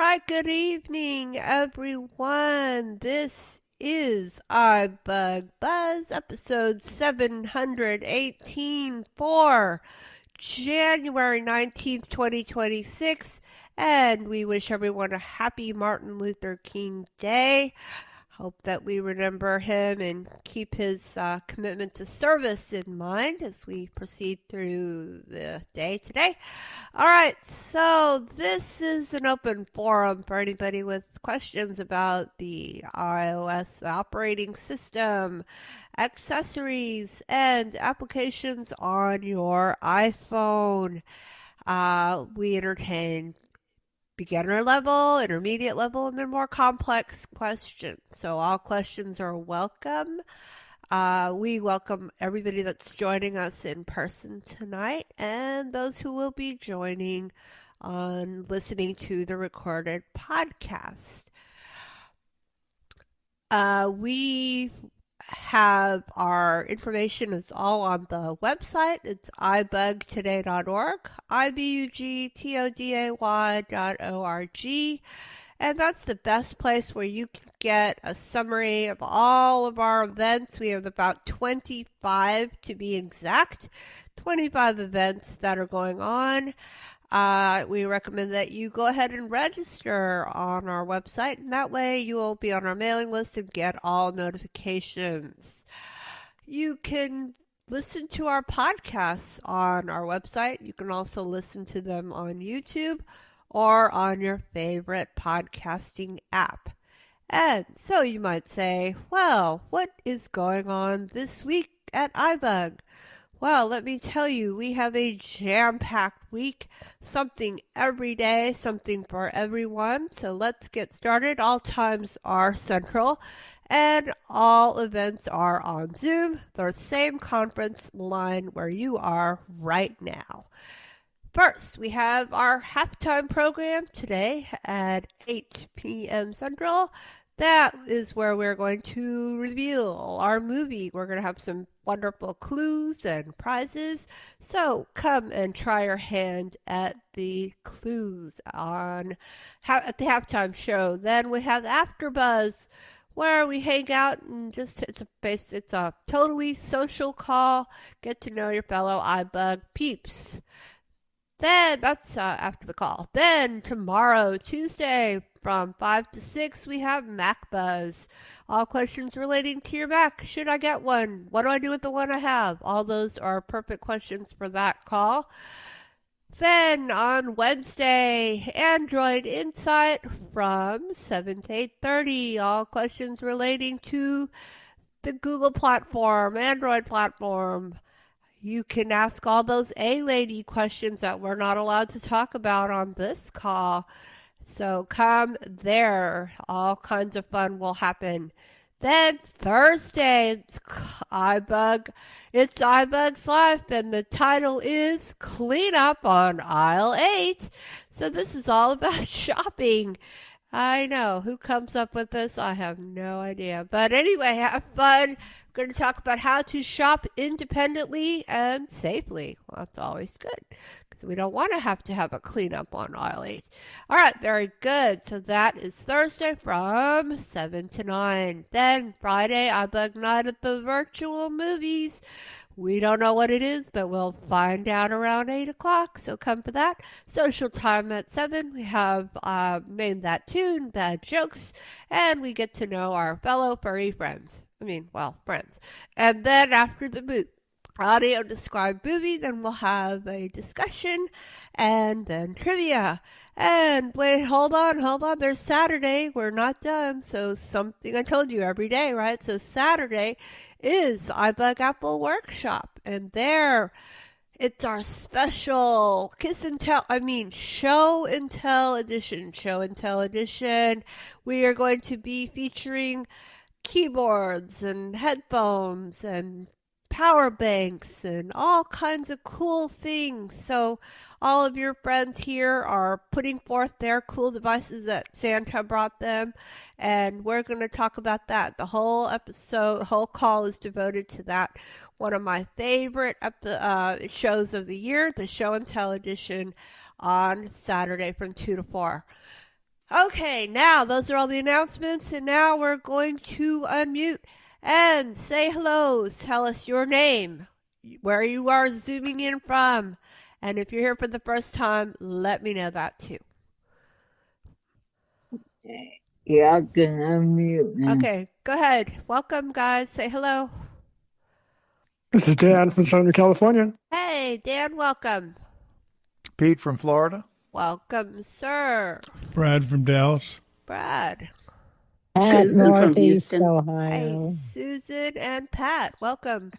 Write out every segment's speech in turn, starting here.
right, good evening, everyone. This is iBUG Buzz, episode 718 for January 19th, 2026. And we wish everyone a happy Martin Luther King Day. Hope that we remember him and keep his commitment to service in mind as we proceed through the day today. All right, so this is an open forum for anybody with questions about the iOS operating system, accessories, and applications on your iPhone. We entertain beginner level, intermediate level, and then more complex questions. So all questions are welcome. We welcome everybody that's joining us in person tonight and those who will be joining on listening to the recorded podcast. We have our information is all on the website. It's ibugtoday.org, ibugtoday.org. And that's the best place where you can get a summary of all of our events. We have about 25 to be exact, 25 events that are going on. We recommend that you go ahead and register on our website, and that way you will be on our mailing list and get all notifications. You can listen to our podcasts on our website. You can also listen to them on YouTube or on your favorite podcasting app. And so you might say, well, what is going on this week at iBUG? Well, let me tell you, we have a jam-packed week, something every day, something for everyone. So let's get started. All times are central, and all events are on Zoom, the same conference line where you are right now. First, we have our halftime program today at 8 p.m. Central. That is where we're going to reveal our movie. We're going to have some wonderful clues and prizes. So come and try your hand at the clues at the halftime show. Then we have AfterBuzz, where we hang out and it's a totally social call. Get to know your fellow iBug peeps. Then that's after the call. Then tomorrow, Tuesday, from 5 to 6, we have Mac Buzz. All questions relating to your Mac. Should I get one? What do I do with the one I have? All those are perfect questions for that call. Then on Wednesday, Android Insight from 7 to 8:30. All questions relating to the Google platform, Android platform. You can ask all those A-Lady questions that we're not allowed to talk about on this call. So come there. All kinds of fun will happen. Then Thursday, it's iBug's Life, and the title is Clean Up on Aisle 8. So this is all about shopping. I know. Who comes up with this? I have no idea. But anyway, have fun. We're going to talk about how to shop independently and safely. Well, that's always good because we don't want to have a cleanup on aisle 8. All right, very good. So that is Thursday from 7 to 9. Then Friday, iBug Night at the virtual movies. We don't know what it is, but we'll find out around 8 o'clock, so come for that. Social time at 7. We have Name That Tune, Bad Jokes, and we get to know our fellow furry friends. Friends. And then after the audio described movie, then we'll have a discussion and then trivia. And wait, hold on. There's Saturday. We're not done. So something I told you every day, right? So Saturday is iBug Apple Workshop. And there, it's our special show and tell edition. We are going to be featuring keyboards and headphones and power banks and all kinds of cool things. So all of your friends here are putting forth their cool devices that Santa brought them, and we're going to talk about that. The whole call is devoted to that. One of my favorite shows of the year, the Show and Tell edition on Saturday from 2 to 4. Okay, now those are all the announcements, and now we're going to unmute and say hello. Tell us your name, where you are zooming in from, and if you're here for the first time, let me know that too. Yeah, I can unmute now. Okay, go ahead. Welcome, guys. Say hello. This is Dan from Southern California. Hey, Dan, welcome. Pete from Florida. Welcome, sir. Brad from Dallas. Brad. Susan from Houston. Hey, Ohio. Susan and Pat, welcome.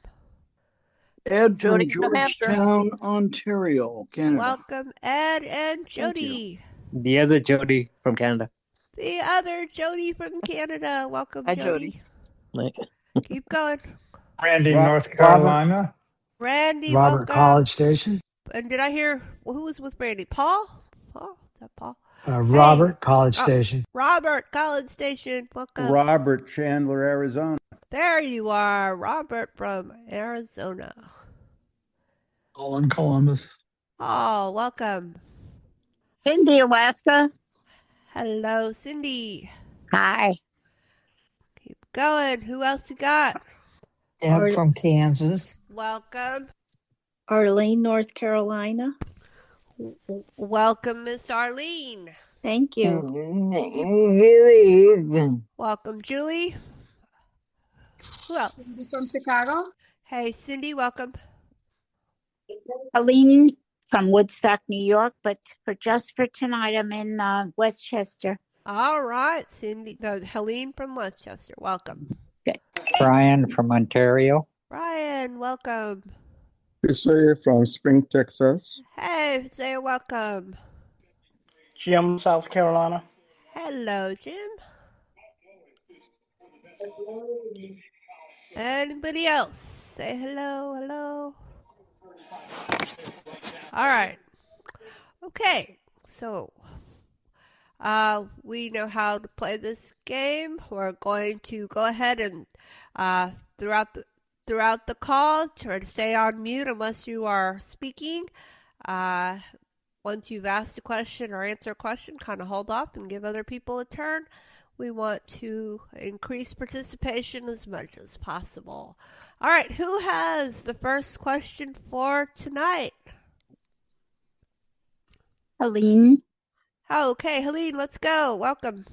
Ed from Jody, New Hampshire. Georgetown, Ontario, Canada. Welcome, Ed and Jody. The other Jody from Canada. The other Jody from Canada. Welcome, Hi, Jody. Keep going. Randy, North Carolina. Randy, Robert, welcome. College Station. And did I hear who was with Randy? Paul? Paul? Is that Paul? Robert, College Station. Robert, College Station. Welcome. Robert, Chandler, Arizona. There you are, Robert from Arizona. Colin, Columbus. Oh, welcome. Cindy, Alaska. Hello, Cindy. Hi. Keep going. Who else you got? Deb from Kansas. Welcome. Arlene, North Carolina. Welcome, Miss Arlene. Thank you. Welcome, Julie. Who else? Cindy from Chicago. Hey, Cindy, welcome. Helene from Woodstock, New York, but just for tonight, I'm in Westchester. All right, Cindy. Helene from Westchester, welcome. Good. Brian from Ontario. Brian, welcome. Isaiah from Spring, Texas. Hey, Isaiah, welcome. Jim, South Carolina. Hello, Jim. Anybody else? Say hello, hello. All right. Okay, so we know how to play this game. We're going to go ahead and throughout the call, try to stay on mute unless you are speaking. Once you've asked a question or answered a question, kind of hold off and give other people a turn. We want to increase participation as much as possible. All right, who has the first question for tonight? Helene. Oh, okay, Helene, let's go. Welcome.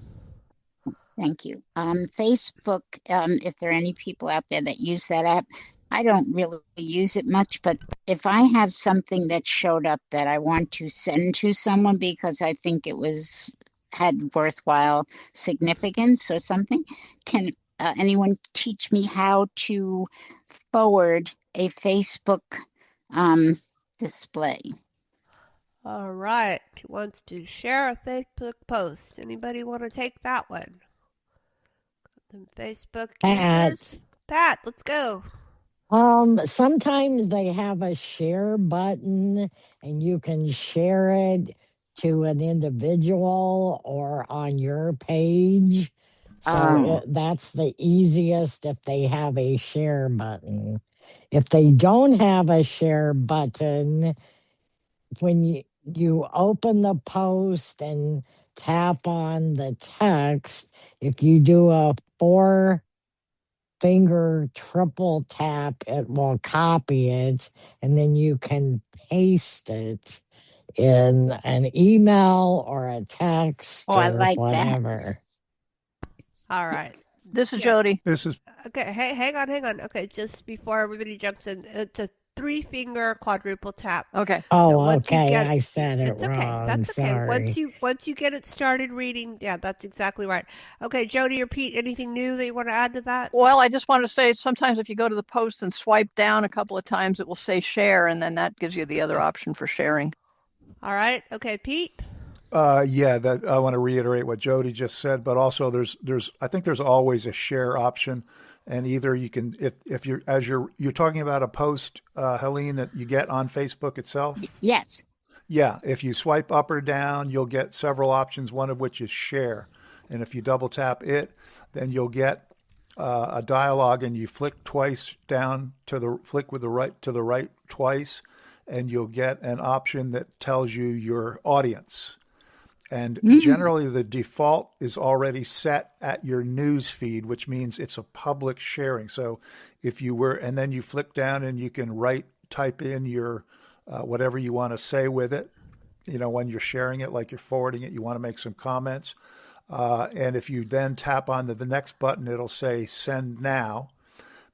Thank you. Facebook, if there are any people out there that use that app, I don't really use it much, but if I have something that showed up that I want to send to someone because I think it had worthwhile significance or something, can anyone teach me how to forward a Facebook display? All right, who wants to share a Facebook post? Anybody want to take that one? Some Facebook users? Pat, let's go. Sometimes they have a share button and you can share it to an individual or on your page. So that's the easiest if they have a share button. If they don't have a share button, when you open the post and tap on the text, if you do a 4-finger triple tap, it will copy it, and then you can paste it in an email or a text I or like whatever. All right. This is Jody. This is okay. Hey, hang on. Okay, just before everybody jumps in, it's a 3-finger quadruple tap. Okay. Oh, okay. I said it wrong. Okay. That's okay. Sorry. Once you get it started reading, yeah, that's exactly right. Okay, Jody or Pete, anything new that you want to add to that? Well, I just want to say sometimes if you go to the post and swipe down a couple of times, it will say share, and then that gives you the other option for sharing. All right. Okay, Pete. that I want to reiterate what Jody just said, but also I think there's always a share option, and either you can if you're talking about a post, Helene, that you get on Facebook itself. Yes. Yeah, if you swipe up or down, you'll get several options. One of which is share, and if you double tap it, then you'll get a dialogue, and you flick twice down flick with the right to the right twice, and you'll get an option that tells you your audience. And generally, the default is already set at your news feed, which means it's a public sharing. So if you were, and then you flick down and you can type in your whatever you want to say with it. When you're sharing it, like you're forwarding it, you want to make some comments. And if you then tap on the next button, it'll say send now.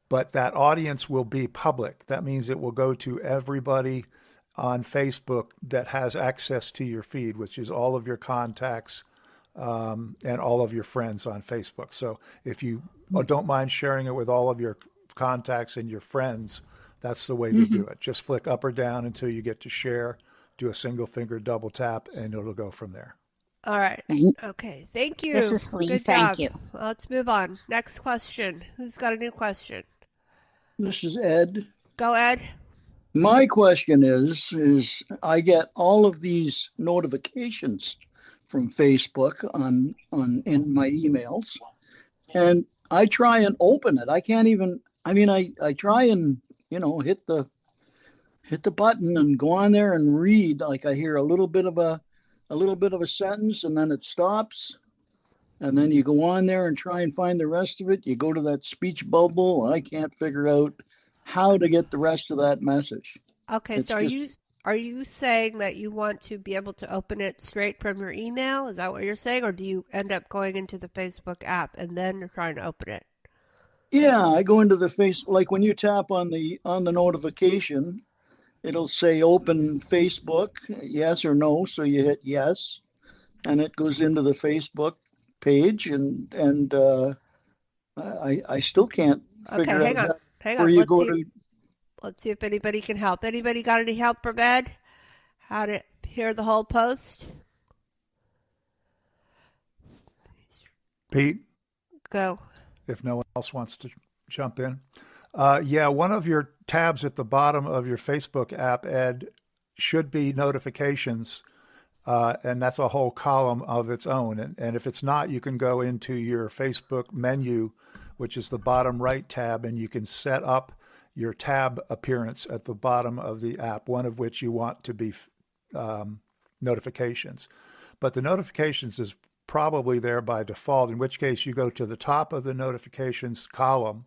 But that audience will be public. That means it will go to everybody on Facebook that has access to your feed, which is all of your contacts and all of your friends on Facebook. So if you don't mind sharing it with all of your contacts and your friends, that's the way to do it. Just flick up or down until you get to share, do a single finger double tap, and it'll go from there. All right. Okay. Thank you. This is Lee. Good Thank job. you. Well, let's move on. Next question. Who's got a new question? This is Ed. Go, Ed. My question is I get all of these notifications from Facebook in my emails, and I try and open it. I can't even. I try and hit the button and go on there and read. Like I hear a little bit of a sentence, and then it stops. And then you go on there and try and find the rest of it. You go to that speech bubble. I can't figure out how to get the rest of that message. Okay, so are you saying that you want to be able to open it straight from your email? Is that what you're saying? Or do you end up going into the Facebook app and then you're trying to open it? Yeah, I go into the like when you tap on the notification, it'll say open Facebook, yes or no. So you hit yes, and it goes into the Facebook page, and I still can't figure out hang where on. you go to. Let's see if anybody can help. Anybody got any help from Ed? How to hear the whole post? Pete? Go. If no one else wants to jump in. One of your tabs at the bottom of your Facebook app, Ed, should be notifications. And that's a whole column of its own. And if it's not, you can go into your Facebook menu, which is the bottom right tab, and you can set up your tab appearance at the bottom of the app, one of which you want to be notifications. But the notifications is probably there by default, in which case you go to the top of the notifications column.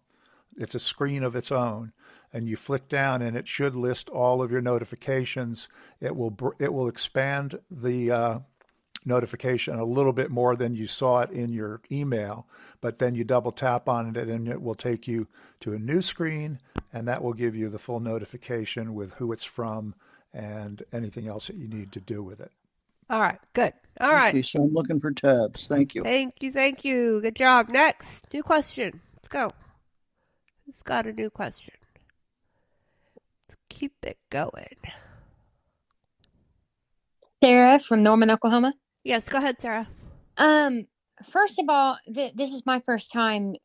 It's a screen of its own. And you flick down, and it should list all of your notifications. It will expand the notification a little bit more than you saw it in your email, but then you double tap on it, and it will take you to a new screen, and that will give you the full notification with who it's from and anything else that you need to do with it. All right, good. All right. Okay, so I'm looking for tabs. Thank you. Thank you. Good job. Next, new question. Let's go. Who's got a new question? Keep it going. Sarah from Norman, Oklahoma. Yes, go ahead, Sarah. First of all, this is my first time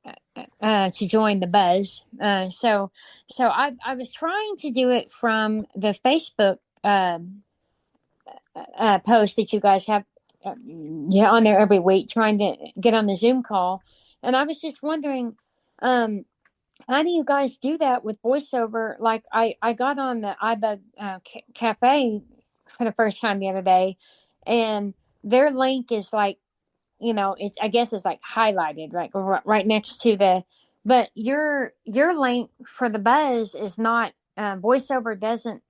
to join the Buzz. So I was trying to do it from the Facebook post that you guys have on there every week, trying to get on the Zoom call. And I was just wondering, how do you guys do that with voiceover? Like I got on the iBUG cafe for the first time the other day, and their link is like, I guess it's like highlighted, like right next to but your link for the Buzz is not, voiceover doesn't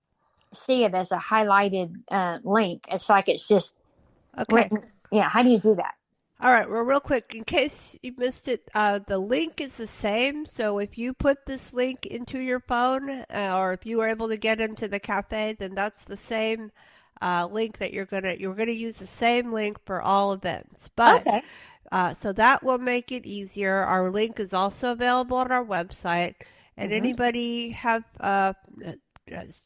see it as a highlighted link. It's like it's just, okay. Yeah. How do you do that? All right, well, real quick, in case you missed it, the link is the same. So if you put this link into your phone, or if you were able to get into the cafe, then that's the same link that you're gonna use the same link for all events. But okay. So that will make it easier. Our link is also available on our website. And anybody have,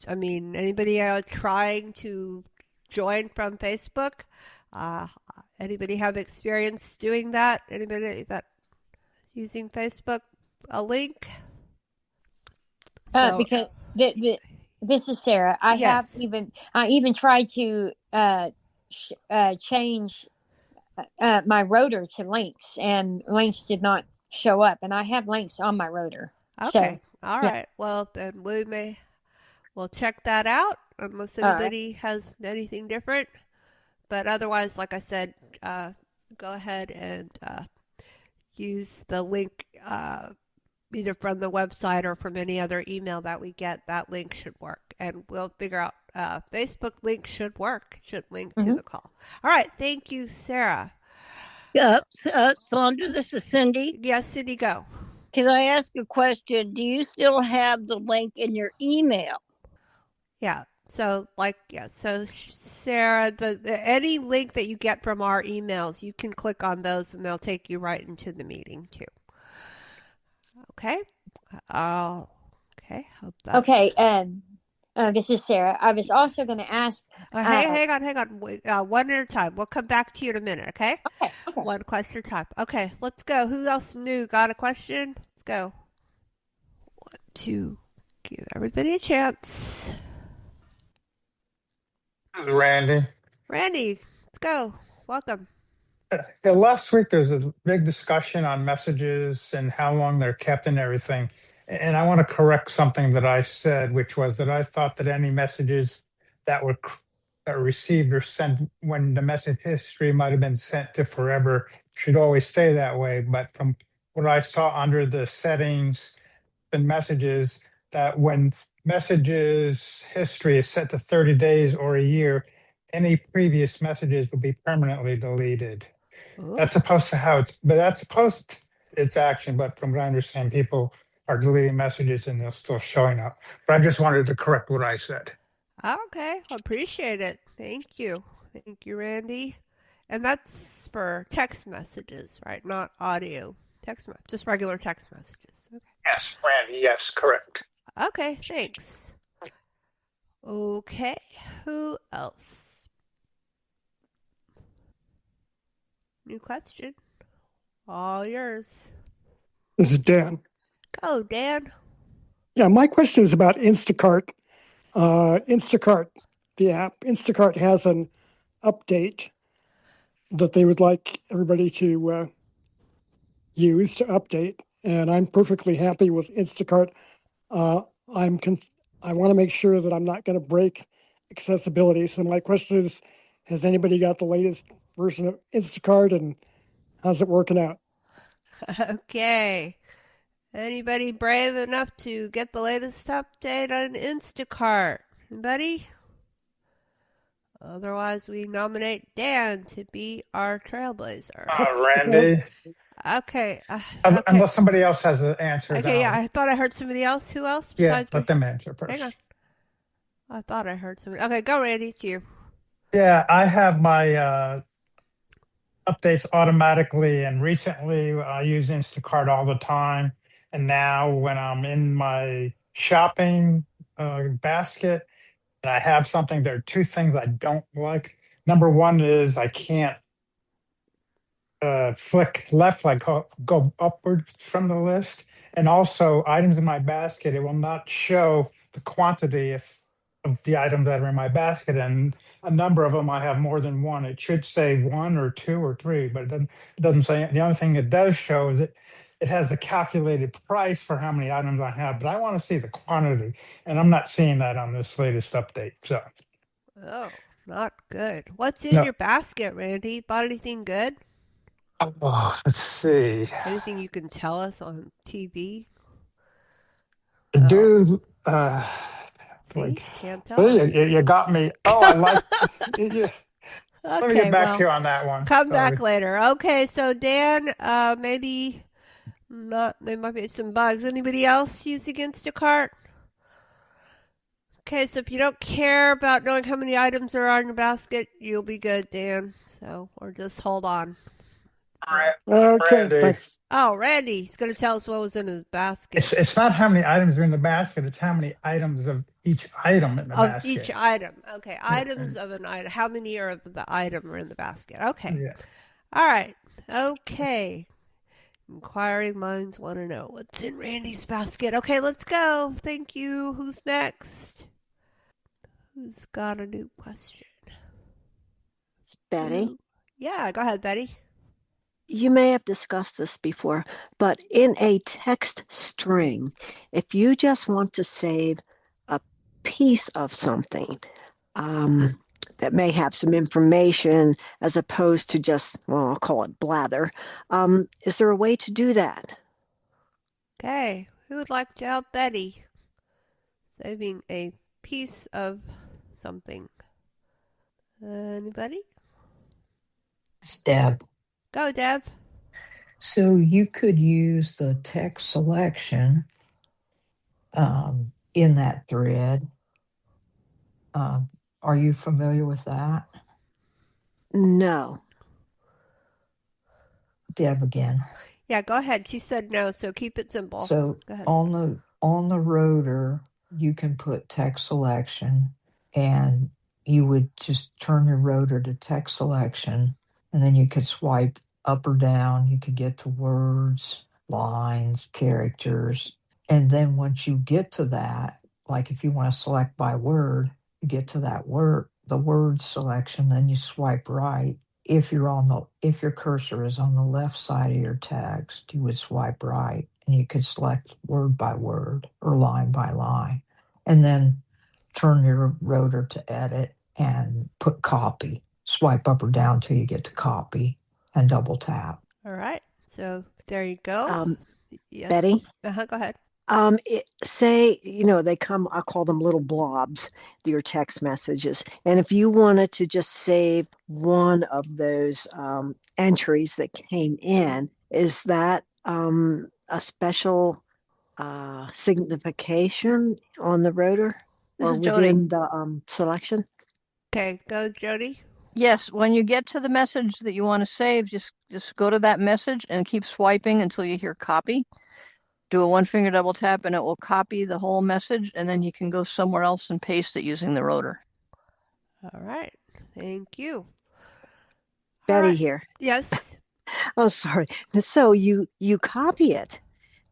anybody trying to join from Facebook? Anybody have experience doing that? Anybody that using Facebook a link? Because this is Sarah. I even tried to change my rotor to links, and links did not show up. And I have links on my rotor. Okay. So, all right. Well, then we'll check that out unless anybody has anything different. But otherwise, like I said, go ahead and use the link either from the website or from any other email that we get. That link should work, and we'll figure out Facebook link should work. Should link to the call. All right. Thank you, Sarah. Sandra, this is Cindy. Yes, Cindy, go. Can I ask a question? Do you still have the link in your email? Yeah. So so Sarah, any link that you get from our emails, you can click on those and they'll take you right into the meeting too. Okay. Okay. Okay. This is Sarah. I was also going to ask. Hang on. One at a time. We'll come back to you in a minute. Okay. Okay. One question at a time. Okay. Let's go. Who else new got a question? Let's go. 1, 2. Give everybody a chance. This is Randy. Randy, let's go. Welcome. Last week there was a big discussion on messages and how long they're kept and everything. And I want to correct something that I said, which was that I thought that any messages that were received or sent when the message history might have been sent to forever should always stay that way. But from what I saw under the settings and messages, that when messages history is set to 30 days or a year, any previous messages will be permanently deleted. Ooh. That's supposed to that's supposed it's action, but from what I understand, people are deleting messages and they're still showing up. But I just wanted to correct what I said. Okay, appreciate it. Thank you. Thank you, Randy. And that's for text messages, right? Not audio. Just regular text messages. Okay. Yes, Randy, yes, correct. Okay, thanks. Okay, who else? New question. All yours. This is Dan. Go, Dan. Yeah, my question is about Instacart. Instacart, the app, Instacart has an update that they would like everybody to use to update, and I'm perfectly happy with Instacart. I want to make sure that I'm not going to break accessibility. So my question is, has anybody got the latest version of Instacart, and how's it working out? Okay. Anybody brave enough to get the latest update on Instacart? Anybody? Otherwise, we nominate Dan to be our trailblazer. Randy. Okay. Unless somebody else has an answer. Okay, yeah, I thought I heard somebody else. Who else? Yeah, let them answer first. Hang on. I thought I heard somebody. Okay, go, Randy. It's you. Yeah, I have my updates automatically, and recently I use Instacart all the time. And now when I'm in my shopping basket and I have something, there are two things I don't like. Number one is I can't flick left, like go upward from the list. And also items in my basket, it will not show the quantity of the items that are in my basket. And a number of them, I have more than one. It should say 1 or 2 or 3, but it doesn't say. The only thing it does show is it has the calculated price for how many items I have, but I want to see the quantity. And I'm not seeing that on this latest update. So. Oh, not good. What's in your basket, Randy? Bought anything good? Oh, let's see. Anything you can tell us on TV? Do See? Can't tell. You got me. Oh, I like. Yeah. Okay, let me get back to you on that one. Come back later. Okay, so Dan, maybe not. There might be some bugs. Anybody else using Instacart? Okay, so if you don't care about knowing how many items are on your basket, you'll be good, Dan. So, or just hold on. All right. Okay, Randy. thanks. Oh, Randy, he's going to tell us what was in his basket. It's not how many items are in the basket. It's how many items of each item in the basket. Of each item. Okay, items of an item. How many are of the item are in the basket? Okay. Yeah. All right. Okay. Inquiring minds want to know what's in Randy's basket. Okay, let's go. Thank you. Who's next? Who's got a new question? It's Betty. Yeah, go ahead, Betty. You may have discussed this before, but in a text string, if you just want to save a piece of something, that may have some information as opposed to just, well, I'll call it blather. Is there a way to do that? Okay, who would like to help Betty? Saving a piece of something. Anybody? It's Deb. Go, Deb. So you could use the text selection in that thread. Are you familiar with that? No. Deb again. Yeah, go ahead. She said no, so keep it simple. So go ahead. on the rotor, you can put text selection, and you would just turn your rotor to text selection, and then you could swipe up or down. You could get to words, lines, characters, and then once you get to that, like if you want to select by word, you get to that word, the word selection, then you swipe right. If your cursor is on the left side of your text, you would swipe right, and you could select word by word or line by line, and then turn your rotor to edit and put copy. Swipe up or down till you get to copy and double tap. All right. So there you go. Yes. Betty? Go ahead. Say, they come, I'll call them little blobs, your text messages. And if you wanted to just save one of those entries that came in, is that a special signification on the rotor or within the selection? Okay, go, Jody. Yes, when you get to the message that you want to save, just go to that message and keep swiping until you hear copy. Do a one-finger double tap and it will copy the whole message, and then you can go somewhere else and paste it using the rotor. All right. Thank you. Betty here. Yes. Oh, sorry. So you copy it,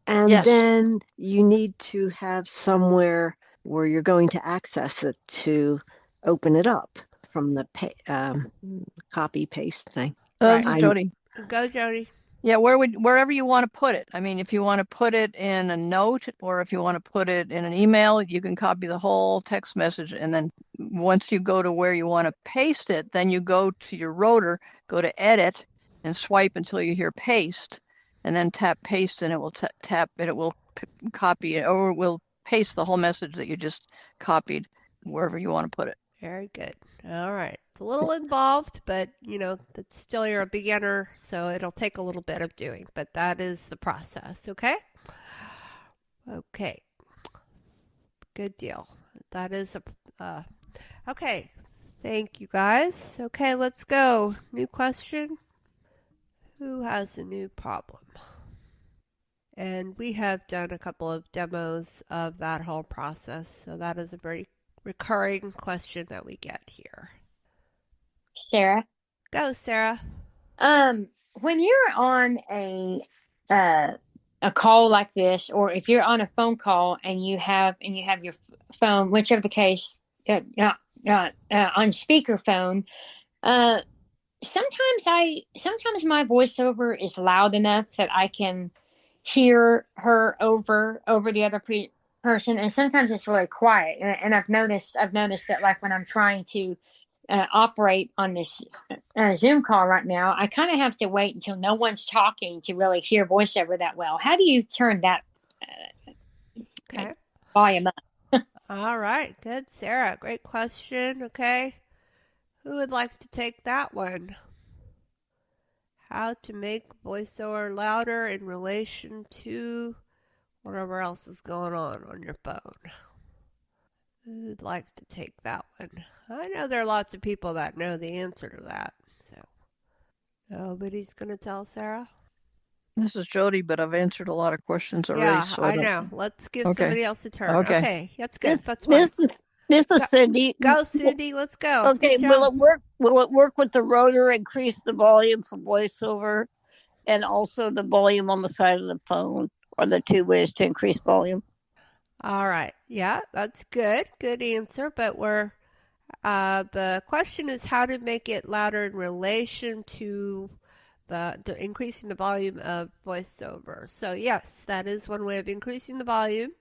and yes. then you need to have somewhere where you're going to access it to open it up from the copy paste thing. This is Jody. Go, Jody. Yeah, wherever you want to put it. I mean, if you want to put it in a note or if you want to put it in an email, you can copy the whole text message. And then once you go to where you want to paste it, then you go to your rotor, go to edit and swipe until you hear paste, and then tap paste, and it will it will copy it, or it will paste the whole message that you just copied wherever you want to put it. Very good. All right. It's a little involved, but, it's still you're a beginner, so it'll take a little bit of doing, but that is the process, okay? Okay. Good deal. That is okay. Thank you, guys. Okay, let's go. New question. Who has a new problem? And we have done a couple of demos of that whole process, so that is a very recurring question that we get here. Sarah. Go, Sarah. When you're on a call like this, or if you're on a phone call and you have your phone, whichever the case, on speakerphone, sometimes my voiceover is loud enough that I can hear her over the other person, and sometimes it's really quiet. And I've noticed that, like when I'm trying to operate on this Zoom call right now, I kind of have to wait until no one's talking to really hear voiceover that well. How do you turn that volume up? All right. Good, Sarah. Great question. Okay. Who would like to take that one? How to make voiceover louder in relation to whatever else is going on your phone. Who'd like to take that one? I know there are lots of people that know the answer to that. So nobody's going to tell Sarah? This is Jody, but I've answered a lot of questions already. Yeah, so I know. Let's give somebody else a turn. Okay, that's good. That's fine. This is Cindy. Go, Cindy. Let's go. Okay, will it work? Will it work with the rotor? Increase the volume for voiceover, and also the volume on the side of the phone, or the two ways to increase volume. All right. Yeah, that's good. Good answer. But the question is how to make it louder in relation to the increasing the volume of voiceover. So yes, that is one way of increasing the volume.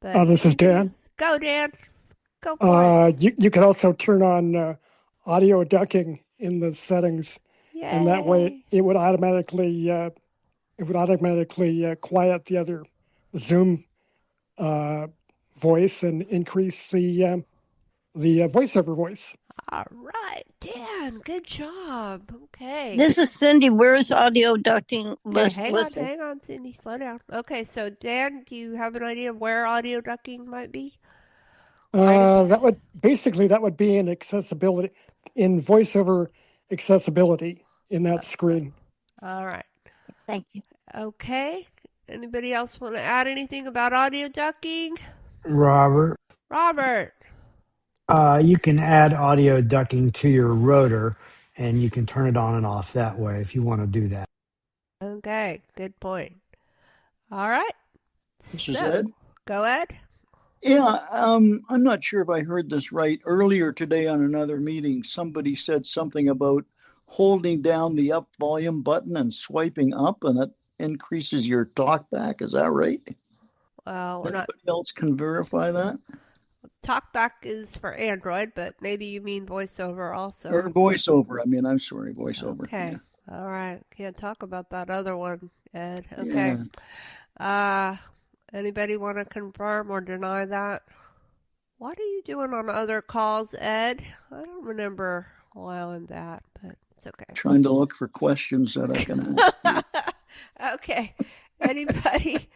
But this is Dan. Go, Dan. Go for it. You can also turn on audio ducking in the settings, and that way it would automatically quiet the other Zoom voice and increase the voiceover voice. All right, Dan, good job. Okay. This is Cindy. Where's audio ducting Okay, listed? hang on, Cindy, slow down. Okay, so Dan, do you have an idea of where audio ducking might be? That would be in accessibility, in voiceover accessibility in that screen. All right. Thank you. Okay. Anybody else want to add anything about audio ducking? Robert, you can add audio ducking to your rotor, and you can turn it on and off that way if you want to do that. Okay, good point. All right. This is Ed. Go Ed. Yeah, I'm not sure if I heard this right. Earlier today on another meeting, somebody said something about holding down the up volume button and swiping up, and that increases your talkback. Is that right? Well, Anybody else can verify that? Talkback is for Android, but maybe you mean VoiceOver also. Or VoiceOver. I'm sorry, VoiceOver. Okay. Yeah. All right. Can't talk about that other one, Ed. Okay. Yeah. Anybody want to confirm or deny that? What are you doing on other calls, Ed? I don't remember allowing that, but it's okay. Trying to look for questions that I can ask. Okay. Anybody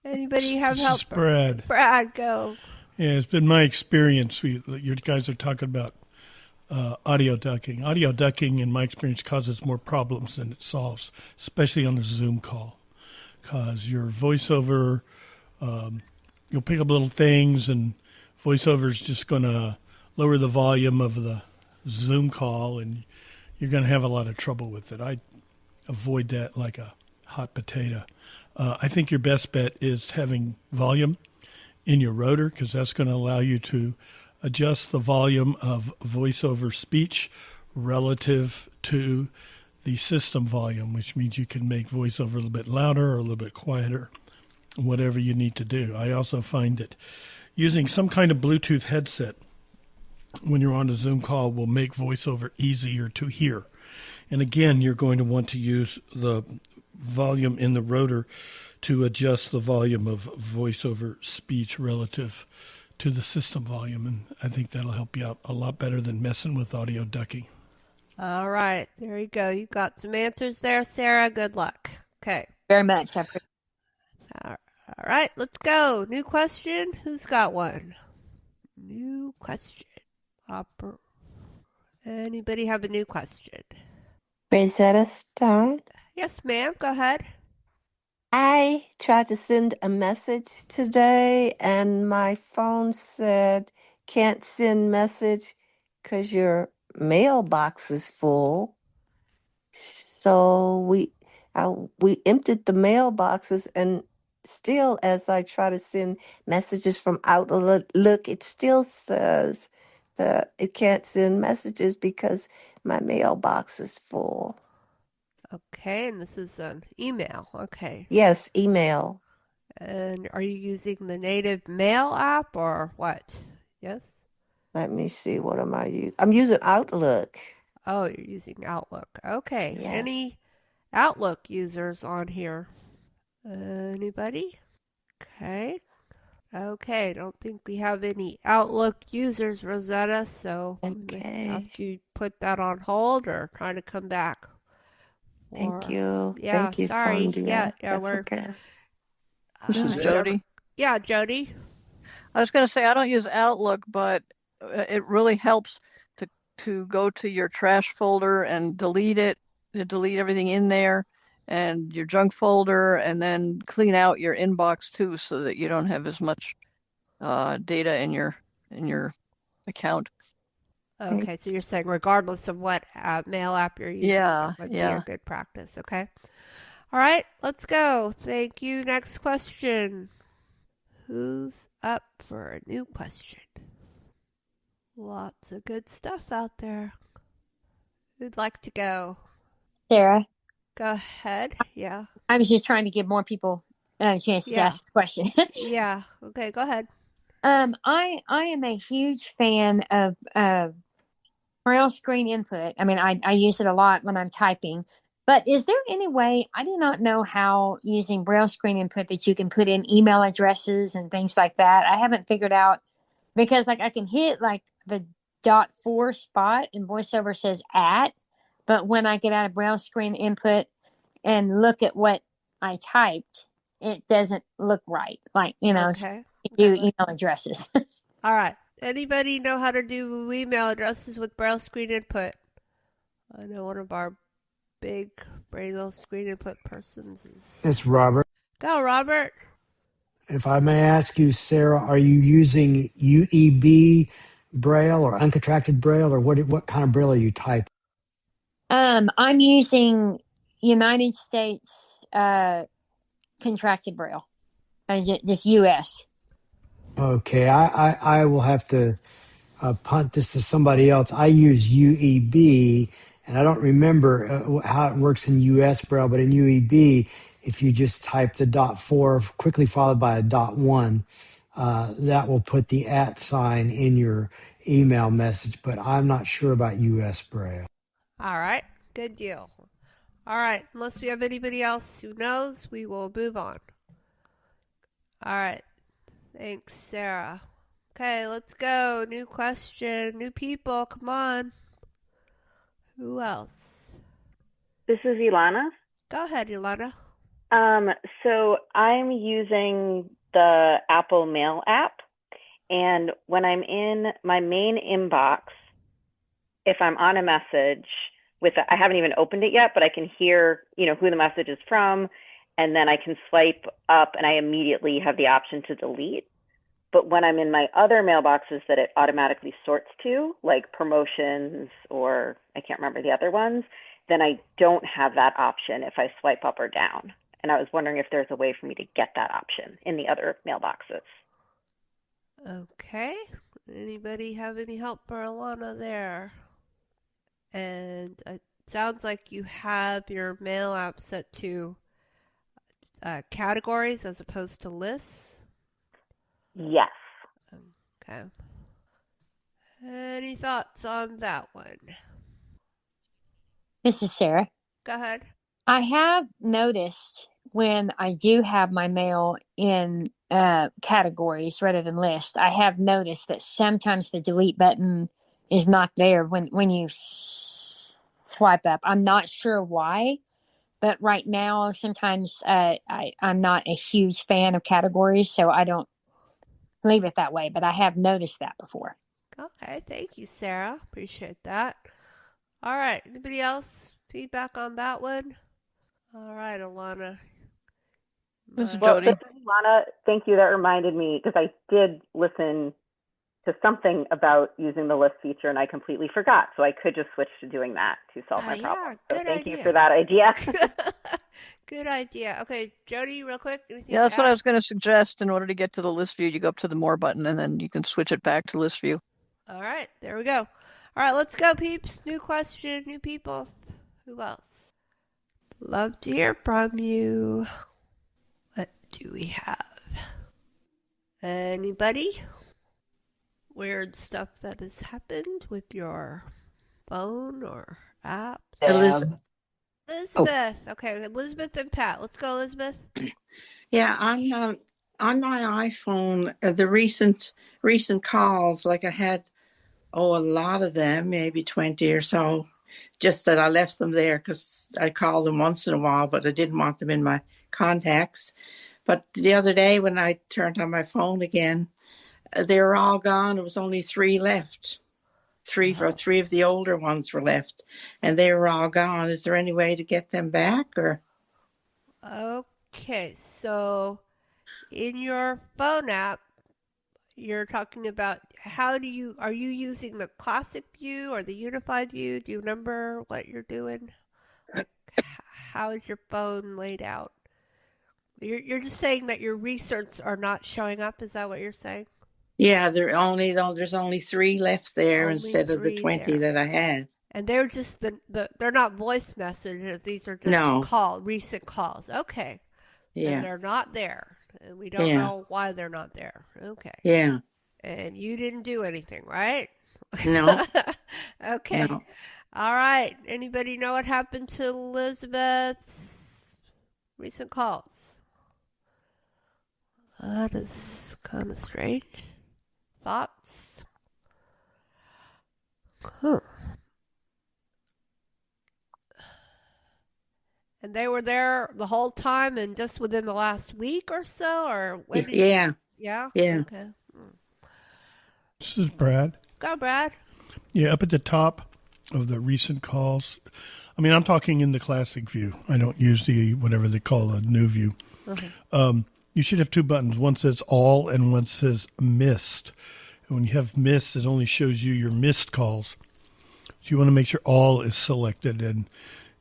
have help? This is Brad. Brad, go. Yeah, it's been my experience. You guys are talking about audio ducking. Audio ducking, in my experience, causes more problems than it solves, especially on a Zoom call, because your voiceover, you'll pick up little things, and voiceover is just going to lower the volume of the Zoom call, and you're going to have a lot of trouble with it. I avoid that like a hot potato. I think your best bet is having volume in your rotor, because that's going to allow you to adjust the volume of voiceover speech relative to the system volume, which means you can make voiceover a little bit louder or a little bit quieter, whatever you need to do. I also find that using some kind of Bluetooth headset when you're on a Zoom call will make voiceover easier to hear. And again, you're going to want to use the volume in the rotor to adjust the volume of voiceover speech relative to the system volume. And I think that'll help you out a lot better than messing with audio ducking. All right. There you go. You got some answers there, Sarah. Good luck. Okay. Very much. All right. Let's go. New question. Who's got one? New question. Anybody have a new question? Rosetta Stone. Yes, ma'am. Go ahead. I tried to send a message today, and my phone said, can't send message because your mailbox is full. So we emptied the mailboxes, and still, as I try to send messages from Outlook, it still says that it can't send messages because my mailbox is full. Okay, and this is an email. Okay. Yes, email. And are you using the native Mail app or what? Yes? Let me see. What am I using? I'm using Outlook. Oh, you're using Outlook. Okay. Yes. Any Outlook users on here? Anybody? Okay. Okay, don't think we have any Outlook users, Rosetta, so we may have to put that on hold or try to come back. Thank you. Yeah, Thank you, sorry. Sandhya. Yeah, That's okay. This is Jody. Yeah, Jody. I was going to say I don't use Outlook, but it really helps to go to your trash folder and delete it, delete everything in there, and your junk folder, and then clean out your inbox too, so that you don't have as much data in your account. Okay, so you're saying regardless of what mail app you're using, it would be a good practice, okay? All right, let's go. Thank you. Next question. Who's up for a new question? Lots of good stuff out there. Who'd like to go? Sarah. Go ahead. Yeah. I was just trying to give more people a chance to ask a question. Yeah. Okay, go ahead. I am a huge fan of Braille screen input. I mean, I use it a lot when I'm typing. But is there any way, I do not know how using Braille screen input that you can put in email addresses and things like that. I haven't figured out, because like I can hit like the .4 spot and VoiceOver says @ but when I get out of Braille screen input and look at what I typed, it doesn't look right. Like, Okay. do email addresses. All right. Anybody know how to do email addresses with Braille screen input? I know one of our big Braille screen input persons is. It's Robert. Go, Robert. If I may ask you, Sarah, are you using UEB Braille or uncontracted Braille, or what kind of Braille are you typing? I'm using United States contracted Braille, just US. Okay, I will have to punt this to somebody else. I use UEB, and I don't remember how it works in US Braille, but in UEB, if you just type the .4 quickly followed by a .1, that will put the @ sign in your email message, but I'm not sure about US Braille. All right. Good deal. All right. Unless we have anybody else who knows, we will move on. All right. Thanks, Sarah. Okay, let's go. New question. New people. Come on. Who else? This is Ilana. Go ahead, Ilana. So I'm using the Apple Mail app, and when I'm in my main inbox, if I'm on a message I haven't even opened it yet, but I can hear, who the message is from, and then I can swipe up and I immediately have the option to delete. But when I'm in my other mailboxes that it automatically sorts to, like promotions or I can't remember the other ones, then I don't have that option if I swipe up or down. And I was wondering if there's a way for me to get that option in the other mailboxes. Okay. Anybody have any help for Alana there? And it sounds like you have your mail app set to categories as opposed to lists. Yes. Okay. Any thoughts on that one? This is Sarah. Go ahead. I have noticed when I do have my mail in categories rather than lists, I have noticed that sometimes the delete button is not there when you swipe up. I'm not sure why, but right now sometimes I'm not a huge fan of categories, so I don't leave it that way, but I have noticed that before. Okay, thank you, Sarah. Appreciate that. All right, anybody else feedback on that one? All right, Alana. This is Well, Jody. this is Ilana. Thank you. That reminded me, because I did listen to something about using the list feature and I completely forgot. So I could just switch to doing that to solve my problem. So thank you for that idea. Good idea. Okay, Jody, real quick. Yeah, that's what I was going to suggest. In order to get to the list view, you go up to the More button, and then you can switch it back to list view. All right, there we go. All right, let's go, peeps. New question, new people. Who else? Love to hear from you. What do we have? Anybody? Weird stuff that has happened with your phone or apps? Elizabeth. Elizabeth. Oh. Okay, Elizabeth and Pat. Let's go, Elizabeth. Yeah, on my iPhone, the recent calls, like I had, a lot of them, maybe 20 or so, just that I left them there because I called them once in a while, but I didn't want them in my contacts. But the other day when I turned on my phone again, they were all gone. It was only 3 left. Three of the older ones were left, and they were all gone. Is there any way to get them back, or? Okay, so in your phone app, you're talking about are you using the classic view or the unified view? Do you remember what you're doing? Like, how is your phone laid out? You're just saying that your research are not showing up. Is that what you're saying? Yeah, there's only 3 left there Only instead of the 20 there. that I had. And they're just they're not voice messages. These are just recent calls. Okay. Yeah. And they're not there. And we don't know why they're not there. Okay. Yeah. And you didn't do anything, right? No. Okay. No. All right. Anybody know what happened to Elizabeth's recent calls? That is kind of strange. Thoughts? Huh. And they were there the whole time and just within the last week or so? Or when did Yeah. Yeah? Yeah. Okay. This is Brad. Go, Brad. Yeah, up at the top of the recent calls. I mean, I'm talking in the classic view. I don't use the whatever they call the new view. You should have two buttons. One says all and one says missed. And when you have missed, it only shows you your missed calls. So you want to make sure all is selected, and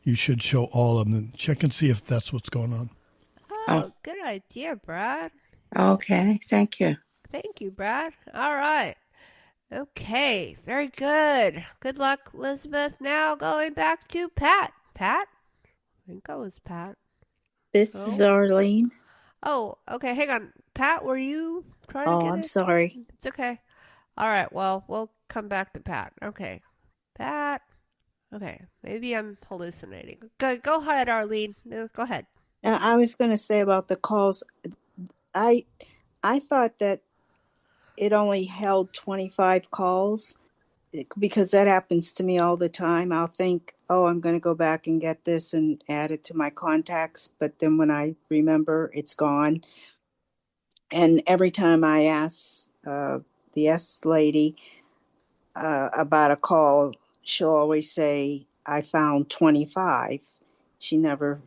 you should show all of them. Check and see if that's what's going on. Oh, good idea, Brad. Okay. Thank you. Thank you, Brad. All right. Okay, very good. Good luck, Elizabeth. Now going back to Pat. Pat? I think that was Pat. This is Arlene. Oh, okay. Hang on. Pat, were you trying to Oh, get I'm it? sorry. It's okay. All right. Well, we'll come back to Pat. Okay. Pat. Okay. Maybe I'm hallucinating. Go ahead, Arlene. Go ahead. I was going to say about the calls. I thought that it only held 25 calls because that happens to me all the time. I'll think, oh, I'm going to go back and get this and add it to my contacts. But then when I remember, it's gone. And every time I ask the S lady about a call, she'll always say, I found 25. She never,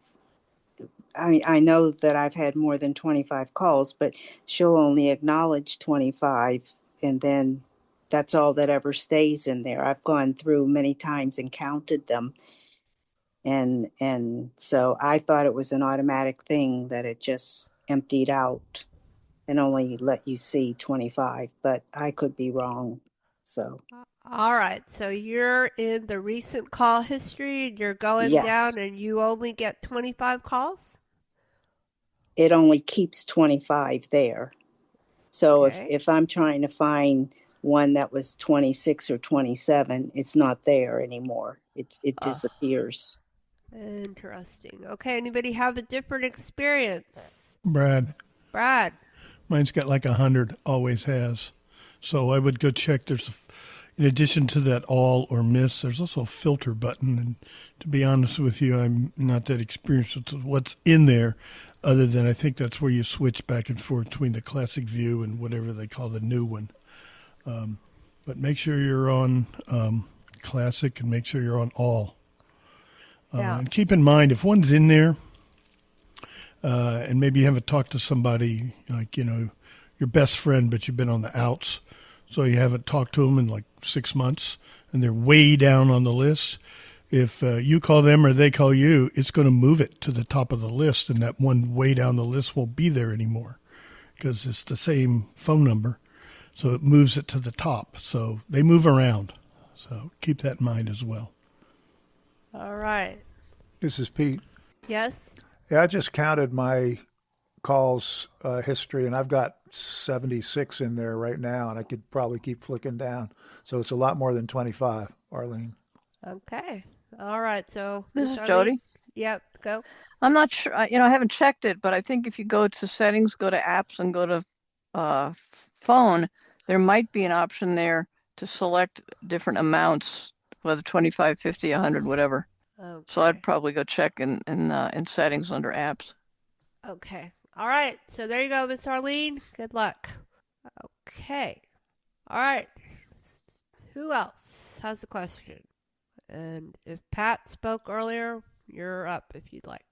I know that I've had more than 25 calls, but she'll only acknowledge 25. And then that's all that ever stays in there. I've gone through many times and counted them. And so I thought it was an automatic thing that it just emptied out and only let you see 25, but I could be wrong. So All right. So you're in the recent call history and you're going yes, down and you only get 25 calls? it only keeps 25 there. So Okay. if I'm trying to find one that was 26 or 27, it's not there anymore. It disappears. Interesting. Okay. Anybody have a different experience? Brad. Mine's got like 100, always has. So I would go check. In addition to that all or miss, there's also a filter button. And to be honest with you, I'm not that experienced with what's in there, other than I think that's where you switch back and forth between the classic view and whatever they call the new one. But make sure you're on classic and make sure you're on all. And keep in mind, if one's in there, and maybe you haven't talked to somebody like, your best friend, but you've been on the outs, so you haven't talked to them in like 6 months, and they're way down on the list. If you call them or they call you, it's going to move it to the top of the list, and that one way down the list won't be there anymore because it's the same phone number, so it moves it to the top. So they move around, so keep that in mind as well. All right. This is Pete. Yes? Yeah, I just counted my calls history, and I've got 76 in there right now, and I could probably keep flicking down. So it's a lot more than 25, Arlene. Okay. All right. So This is Jody. Yep. Go. I'm not sure. I haven't checked it, but I think if you go to settings, go to apps, and go to phone, there might be an option there to select different amounts, whether 25, 50, 100, whatever. Okay. So I'd probably go check in settings under apps. Okay. All right. So there you go, Miss Arlene. Good luck. Okay. All right. Who else has a question? And if Pat spoke earlier, you're up if you'd like.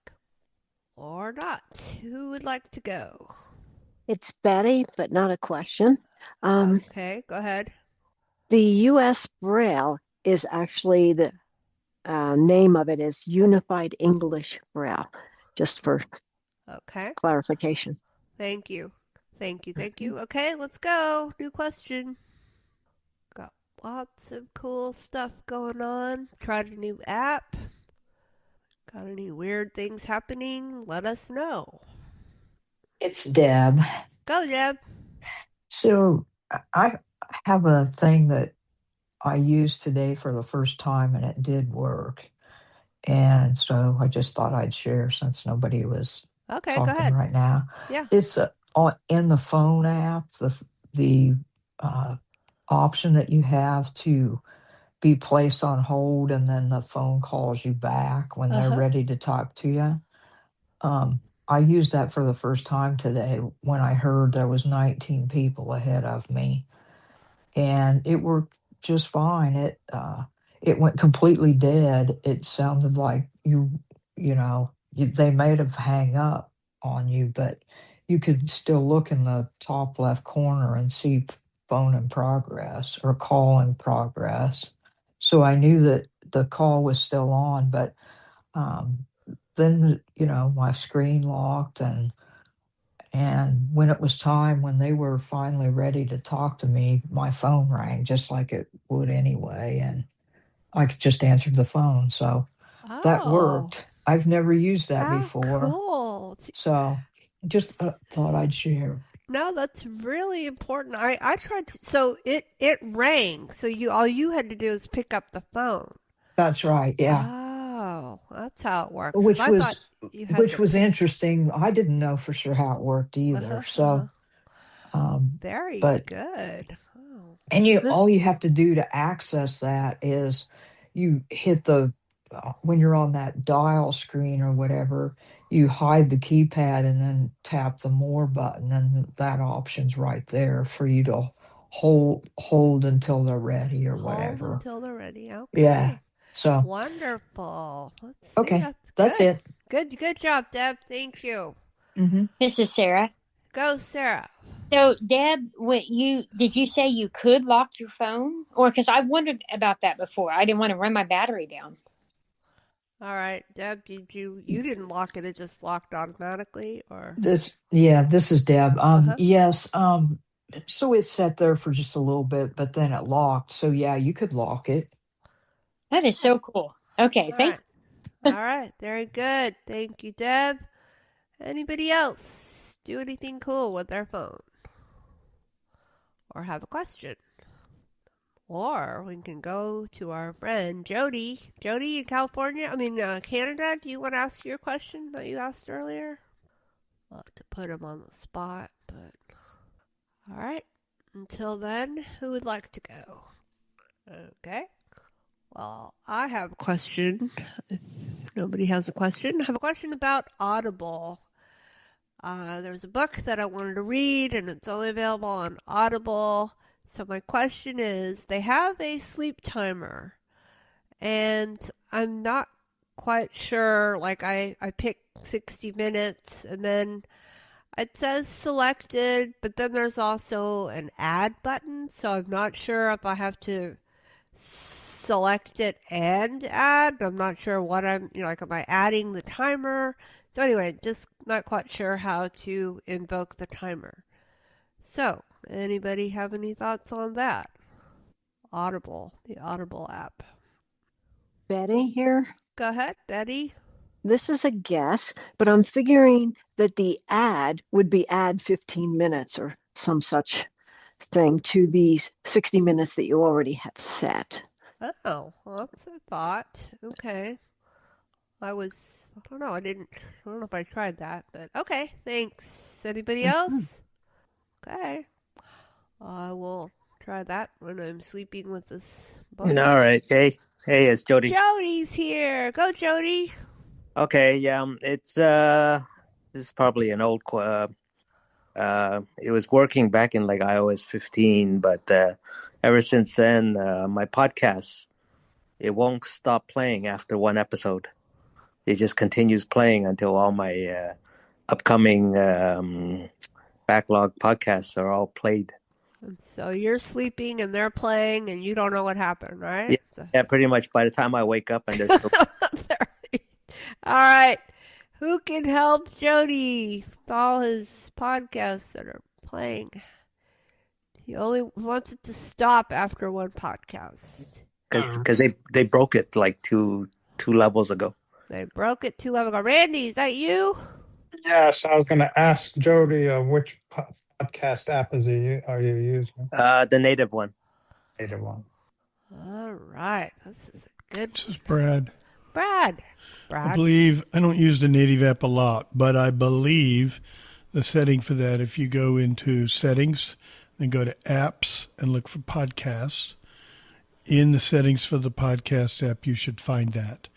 Or not. Who would like to go? It's Betty, but not a question. Okay, go ahead. The U.S. Braille is actually the name of it is Unified English Braille, just for clarification. Thank you. Okay, let's go. New question. Got lots of cool stuff going on. Tried a new app. Got any weird things happening? Let us know. It's Deb. Go, Deb. So I have a thing that I used today for the first time, and it did work. And so I just thought I'd share since nobody was Okay, go talking ahead. right now. Yeah. It's in the phone app, the option that you have to be placed on hold, and then the phone calls you back when they're ready to talk to you. I used that for the first time today when I heard there was 19 people ahead of me, and it worked just fine. It went completely dead. It sounded like they may have hang up on you, but you could still look in the top left corner and see phone in progress or call in progress. So I knew that the call was still on, but then my screen locked, and when it was time, when they were finally ready to talk to me, my phone rang just like it would anyway, and I could just answer the phone. So that worked. I've never used that before. Cool. So just thought I'd share. No, that's really important. I tried to, so it rang. So all you had to do is pick up the phone. That's right. Yeah. Oh, that's how it works. Which I thought you had to... was interesting. I didn't know for sure how it worked either. Very but good. Oh. And all you have to do to access that is you hit when you're on that dial screen or whatever, you hide the keypad and then tap the more button, and that option's right there for you to hold until they're ready or whatever. Hold until they're ready. Okay. Yeah. So wonderful. Let's see. Okay. That's it. Good job, Deb. Thank you. Mm-hmm. This is Sarah. Go, Sarah. So, Deb, did you say you could lock your phone? Or because I wondered about that before. I didn't want to run my battery down. All right, Deb, you didn't lock it, it just locked automatically, or? This is Deb. Yes. So it sat there for just a little bit, but then it locked. So yeah, you could lock it. That is so cool. Okay, thanks. All right, very good. Thank you, Deb. Anybody else do anything cool with their phone? Or have a question? Or we can go to our friend Jody. Jody in Canada, do you want to ask your question that you asked earlier? I'll have to put him on the spot, but... All right. Until then, who would like to go? Okay. Well, I have a question. If nobody has a question, I have a question about Audible. There's a book that I wanted to read, and it's only available on Audible. So my question is, they have a sleep timer, and I'm not quite sure. Like I pick 60 minutes, and then it says selected, but then there's also an add button. So I'm not sure if I have to select it and add. I'm not sure what am I adding the timer? So anyway, just not quite sure how to invoke the timer. So, anybody have any thoughts on that? Audible, the Audible app. Betty here. Go ahead, Betty. This is a guess, but I'm figuring that the add would be add 15 minutes or some such thing to these 60 minutes that you already have set. Oh, well, that's a thought. Okay. I don't know. I don't know if I tried that, but okay. Thanks. Anybody else? Okay. I will try that when I'm sleeping with this book. All right. Hey, it's Jody. Jody's here. Go, Jody. Okay. Yeah. It's this is probably an old. It was working back in like iOS 15, but ever since then, my podcast, it won't stop playing after one episode. It just continues playing until all my upcoming backlog podcasts are all played. And so you're sleeping and they're playing and you don't know what happened, right? Yeah, pretty much by the time I wake up and they're still... All right. Who can help Jody with all his podcasts that are playing? He only wants it to stop after one podcast. Because they broke it like two levels ago. They broke it 2 levels ago. Randy, is that you? Yes, I was going to ask Jody which podcast app are you using? The native one. Native one. All right. This is a good. This is Brad. Brad. I believe, I don't use the native app a lot, but I believe the setting for that, if you go into settings, then go to apps and look for podcasts, in the settings for the podcast app, you should find that.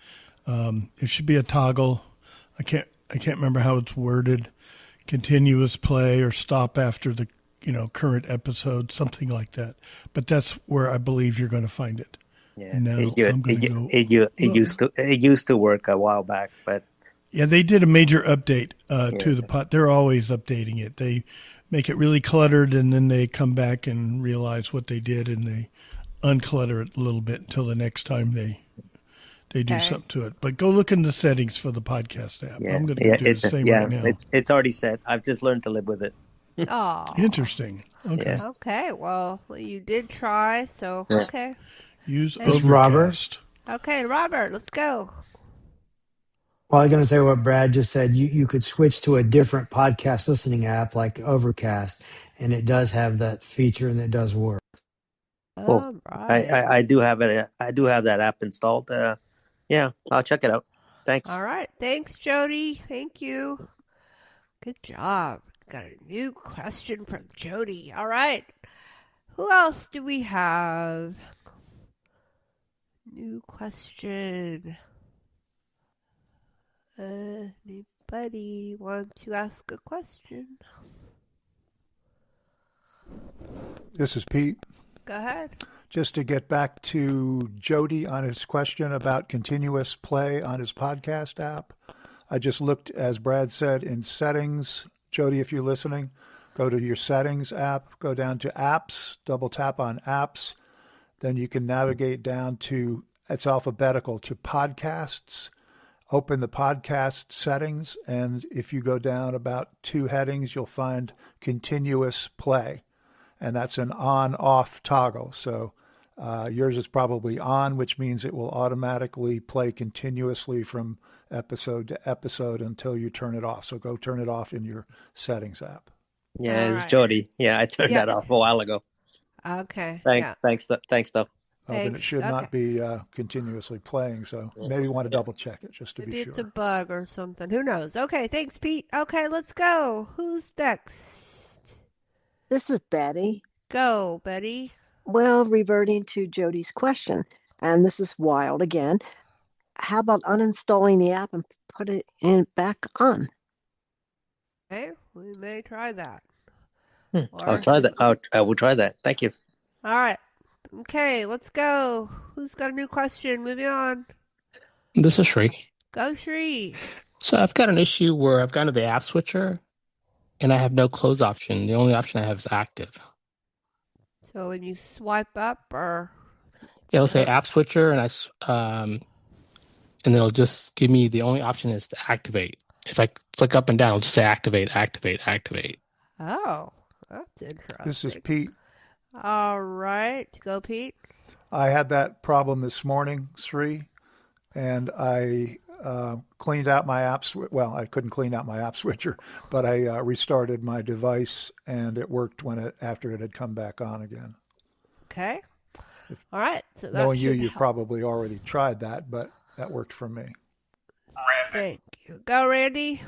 It should be a toggle. I can't remember how it's worded. Continuous play or stop after the current episode, something like that. But that's where I believe you're going to find it. Yeah, Now I'm going to go. It used to work a while back, but yeah, they did a major update to the pod. They're always updating it. They make it really cluttered, and then they come back and realize what they did, and they unclutter it a little bit until the next time they do something to it. But go look in the settings for the podcast app. yeah, I'm going to do the same right now. It's already set. I've just learned to live with it. Oh, interesting. Okay. Yeah. Okay. Well, you did try, so okay. Use It's Overcast. Robert. Okay, Robert, let's go. Well, I was going to say what Brad just said. You could switch to a different podcast listening app like Overcast, and it does have that feature, and it does work. Well, right. I do have it. I do have that app installed. Yeah, I'll check it out. Thanks. All right. Thanks, Jody. Thank you. Good job. Got a new question from Jody. All right. Who else do we have? New question. Anybody want to ask a question? This is Pete. Go ahead. Just to get back to Jody on his question about continuous play on his podcast app. I just looked, as Brad said, in settings. Jody, if you're listening, go to your settings app, go down to apps, double tap on apps. Then you can navigate down to, it's alphabetical, to podcasts. Open the podcast settings, and if you go down about 2 headings, you'll find continuous play. And that's an on-off toggle. So yours is probably on, which means it will automatically play continuously from episode to episode until you turn it off. So go turn it off in your settings app. Yeah, it's Jody. Yeah, I turned that off a while ago. Okay. Thanks, though. Then it should not be continuously playing. So maybe you want to double check it just to Maybe be sure. it's a bug or something. Who knows? Okay, thanks, Pete. Okay, let's go. Who's next? This is Betty. Go, Betty. Well, reverting to Jody's question, and this is wild again. How about uninstalling the app and put it back on? Okay, we may try that. I'll try that. I will try that. Thank you. All right. Okay, let's go. Who's got a new question? Moving on. This is Shri. Go, Shri. So I've got an issue where I've gone to the app switcher and I have no close option. The only option I have is active. So when you swipe up or... It'll say app switcher and and it'll just give me the only option is to activate. If I flick up and down, it'll just say activate, activate, activate. Oh, that's interesting. This is Pete. All right. Go, Pete. I had that problem this morning, Sri, and I cleaned out my app well, I couldn't clean out my app switcher, but I restarted my device, and it worked after it had come back on again. Okay. All right. So that knowing you've probably already tried that, but that worked for me. Thank you. Go, Randy.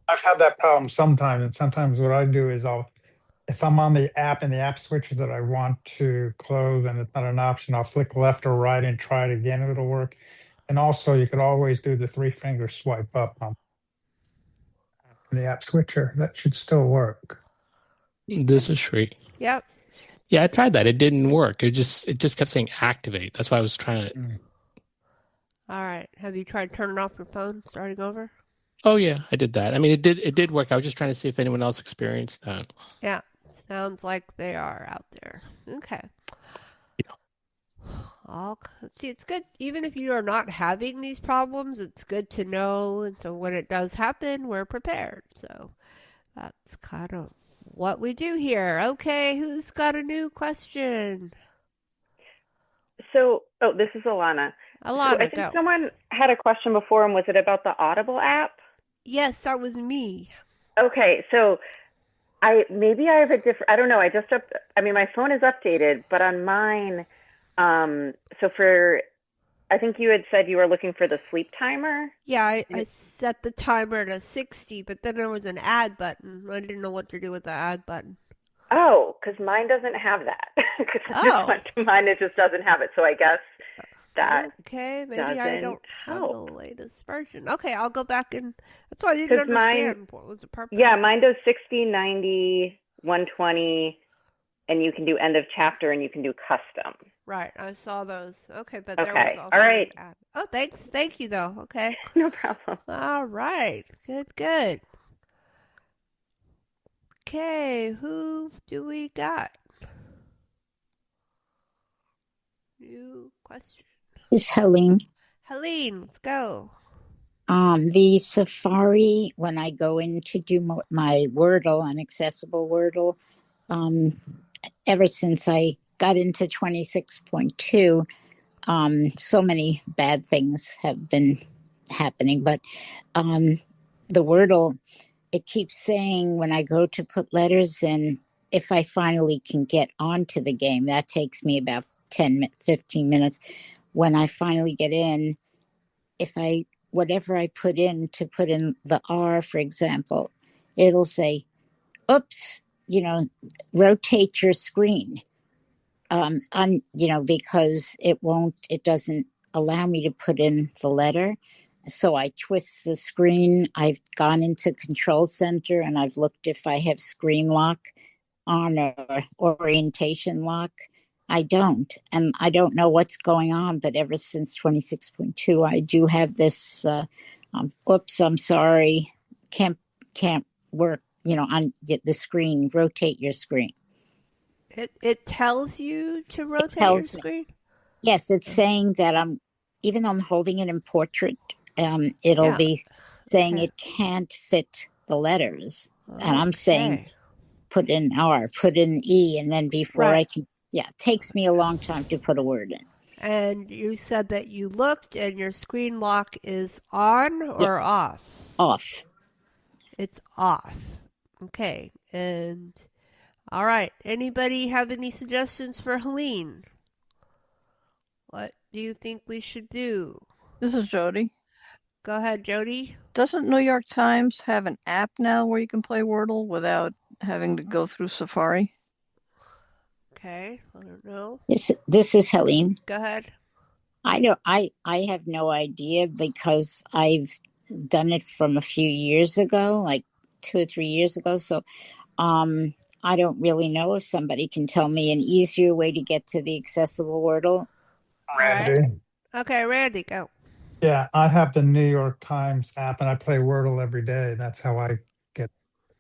I've had that problem sometimes, and sometimes what I do is if I'm on the app and the app switcher that I want to close and it's not an option, I'll flick left or right and try it again, and it'll work. And also, you could always do the 3-finger swipe up on the app switcher. That should still work. This is Shri. Yep. Yeah, I tried that. It didn't work. It just kept saying activate. That's why I was trying to. All right. Have you tried turning off your phone, starting over? Oh yeah, I did that. I mean, it did work. I was just trying to see if anyone else experienced that. Yeah, sounds like they are out there. Okay. See, it's good. Even if you are not having these problems, it's good to know. And so when it does happen, we're prepared. So that's kind of what we do here. Okay, who's got a new question? So, this is Alana. Alana, so I think someone had a question before, and was it about the Audible app? Yes, that was me. Okay, so I have a different. I don't know. My phone is updated, but on mine, So I think you had said you were looking for the sleep timer. Yeah, I set the timer to 60, but then there was an add button. I didn't know what to do with the add button. Oh, because mine doesn't have that. Because I just went to mine, it just doesn't have it. So I guess that okay, maybe I don't have the help. latest version. Okay, I'll go back and that's why I didn't understand what was the purpose. Yeah, mine does 60, 90, 120, and you can do end of chapter and you can do custom. Right, I saw those. Okay, but Okay, there was also all right. an add. Oh, thanks. Thank you, though. Okay. No problem. All right. Good. Okay, who do we got? New question. It's Helene. Helene, let's go. The Safari, when I go in to do my Wordle and accessible Wordle, ever since I got into 26.2, so many bad things have been happening. But the Wordle, it keeps saying when I go to put letters in, if I finally can get onto the game, that takes me about 15 minutes. When I finally get in, whatever I put in to put in the R, for example, it'll say, oops, rotate your screen. Because it doesn't allow me to put in the letter. So I twist the screen. I've gone into Control Center and I've looked if I have screen lock on or orientation lock. I don't. And I don't know what's going on, but ever since 26.2, I do have this, oops, I'm sorry, can't work, on the screen, rotate your screen. It tells you to rotate your screen? Yes, it's saying that even though I'm holding it in portrait, it'll be saying it can't fit the letters. And I'm saying put in R, put in E, and then before I can, it takes me a long time to put a word in. And you said that you looked and your screen lock is on or off? Off. It's off. Okay. And all right. Anybody have any suggestions for Helene? What do you think we should do? This is Jody. Go ahead, Jody. Doesn't New York Times have an app now where you can play Wordle without having to go through Safari? Okay, I don't know. This is Helene. Go ahead. I have no idea because I've done it from a few years ago, like 2 or 3 years ago. So I don't really know if somebody can tell me an easier way to get to the accessible Wordle. Randy. Right. Okay, Randy, go. Yeah, I have the New York Times app and I play Wordle every day. That's how I get,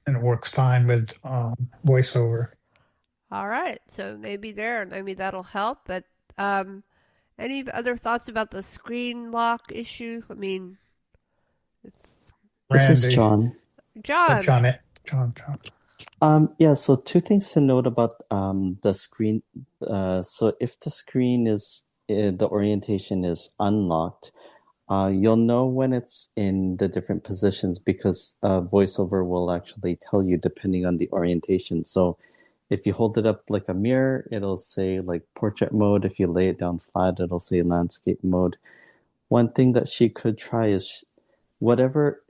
and it works fine with VoiceOver. All right, so maybe that'll help. But any other thoughts about the screen lock issue? I mean, Randy. This is John. John. Yeah, so two things to note about the screen. So if the screen is, the orientation is unlocked, you'll know when it's in the different positions because VoiceOver will actually tell you depending on the orientation. So if you hold it up like a mirror, it'll say like portrait mode. If you lay it down flat, it'll say landscape mode. One thing that she could try is whatever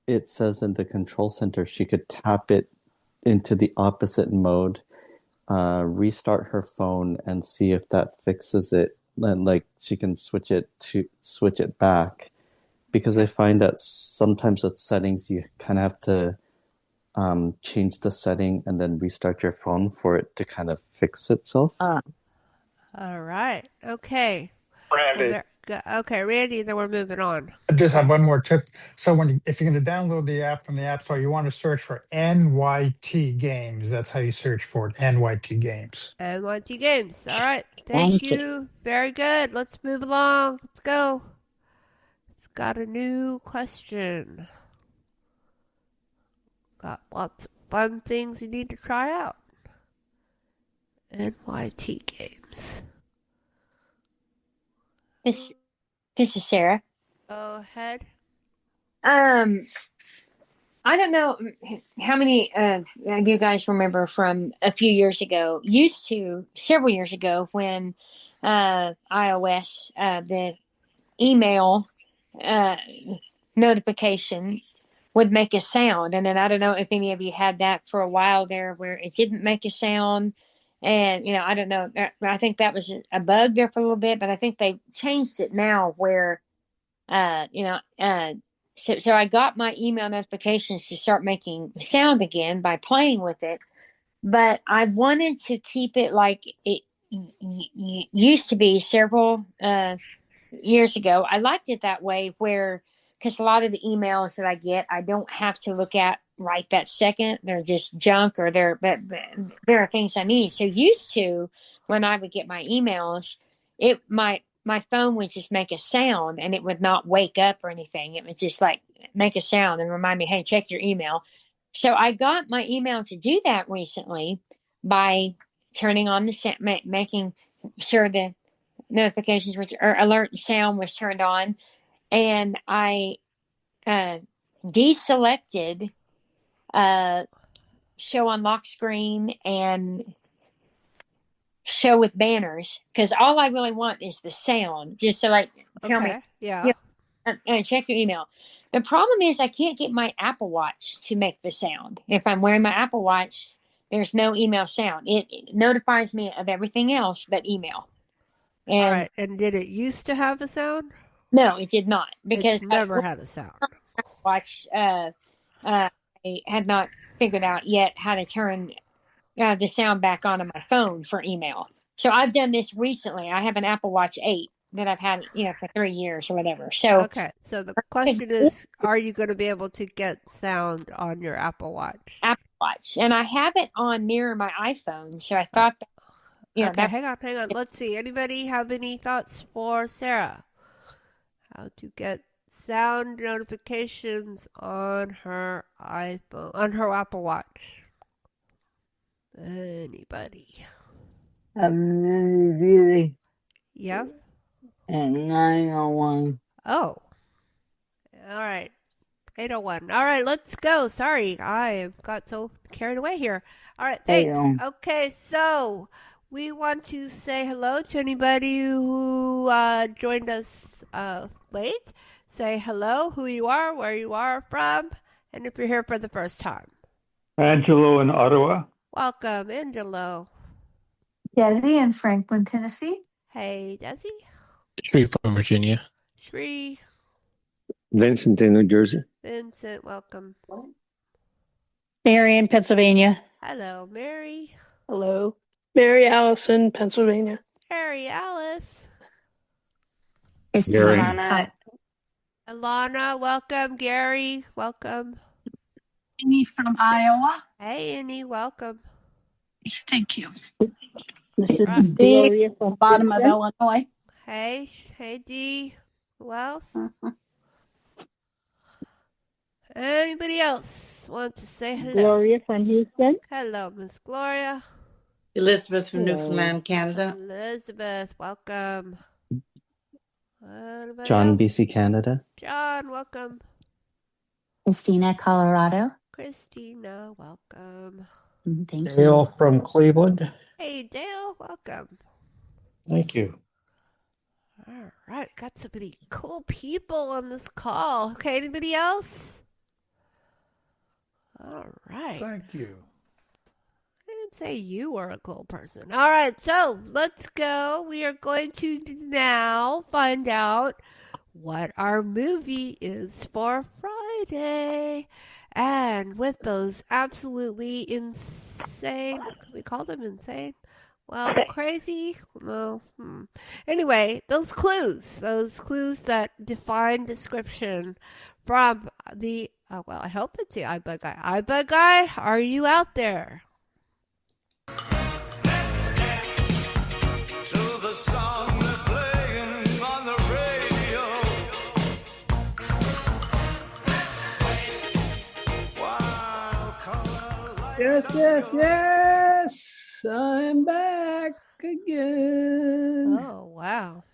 it says in the control center, she could tap it into the opposite mode, restart her phone and see if that fixes it. And like she can switch it back, because I find that sometimes with settings you kind of have to change the setting and then restart your phone for it to kind of fix itself. All right. Okay. Randy. Okay, Randy, then we're moving on. I just have one more tip. So if you're going to download the app from the App Store, you want to search for NYT Games. That's how you search for it, NYT Games. NYT Games. All right. Thank you. Very good. Let's move along. Let's go. It's got a new question. Got lots of fun things you need to try out. NYT Games. This is Sarah. Go ahead. I don't know how many of you guys remember from a few years ago, several years ago, when iOS, the email uh, notification would make a sound. And then I don't know if any of you had that for a while there where it didn't make a sound. And, I don't know. I think that was a bug there for a little bit, but I think they changed it now where, uh, you know, uh, so I got my email notifications to start making sound again by playing with it. But I wanted to keep it like it used to be several years ago. I liked it that way where, because a lot of the emails that I get, I don't have to look at right that second. They're just junk, or but there are things I need. So used to, when I would get my emails, my phone would just make a sound and it would not wake up or anything. It would just like make a sound and remind me, hey, check your email. So I got my email to do that recently by turning on the making sure the notifications or alert sound was turned on, and I deselected show on lock screen and show with banners, because all I really want is the sound, just to like tell me, Yeah. Check your email. The problem is I can't get my Apple Watch to make the sound. If I'm wearing my Apple Watch, there's no email sound. It notifies me of everything else but email. All right. And did it used to have a sound? No, it did not, because it's never had a sound. Watch. I had not figured out yet how to turn the sound back on my phone for email. So I've done this recently. I have an Apple Watch 8 that I've had, for 3 years or whatever. So okay. So the question is, are you going to be able to get sound on your Apple Watch? Apple Watch, and I have it on near my iPhone. So I thought that. Okay, hang on. Let's see. Anybody have any thoughts for Sarah? How to get sound notifications on her iPhone, on her Apple Watch? Anybody? Really? Yeah. And 901. Oh. All right. 801. All right, let's go. Sorry, I got so carried away here. All right, thanks. Okay, so we want to say hello to anybody who joined us late. Say hello, who you are, where you are from, and if you're here for the first time. Angelo in Ottawa. Welcome, Angelo. Desi in Franklin, Tennessee. Hey, Desi. Shree from Virginia. Shree. Vincent in New Jersey. Vincent, welcome. Mary in Pennsylvania. Hello, Mary. Hello. Mary Allison, Pennsylvania. Mary Alice. It's Alana. Alana, welcome. Gary, welcome. Annie from Iowa. Hey, Annie, welcome. Thank you. This is Dee from bottom of Illinois. Hey, Dee. Who else? Anybody else want to say hello? Gloria from Houston. Hello, Miss Gloria. Elizabeth from Newfoundland, Canada. Elizabeth, welcome. John, BC, Canada. John, welcome. Christina, Colorado. Christina, welcome. Thank you. Dale from Cleveland. Hey, Dale, welcome. Thank you. All right, got some pretty cool people on this call. Okay, anybody else? All right. Thank you. I didn't say you were a cool person. All right, so let's go. We are going to now find out what our movie is for Friday. And with those absolutely insane, we call them insane? Well, crazy? No. Anyway, those clues that define description from the, well, I hope it's the iBUG guy. iBUG guy, are you out there? To the song they're playing on the radio. Yes, I'm back again. Oh, wow.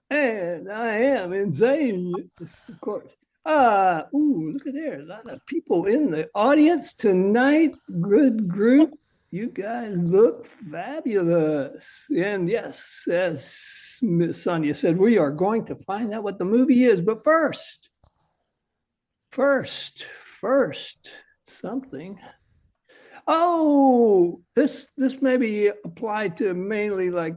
And I am insane, of course. Look at there. A lot of people in the audience tonight. Good group. You guys look fabulous. And yes, as Miss Sandhya said, we are going to find out what the movie is. But first, something. Oh, this maybe apply to mainly like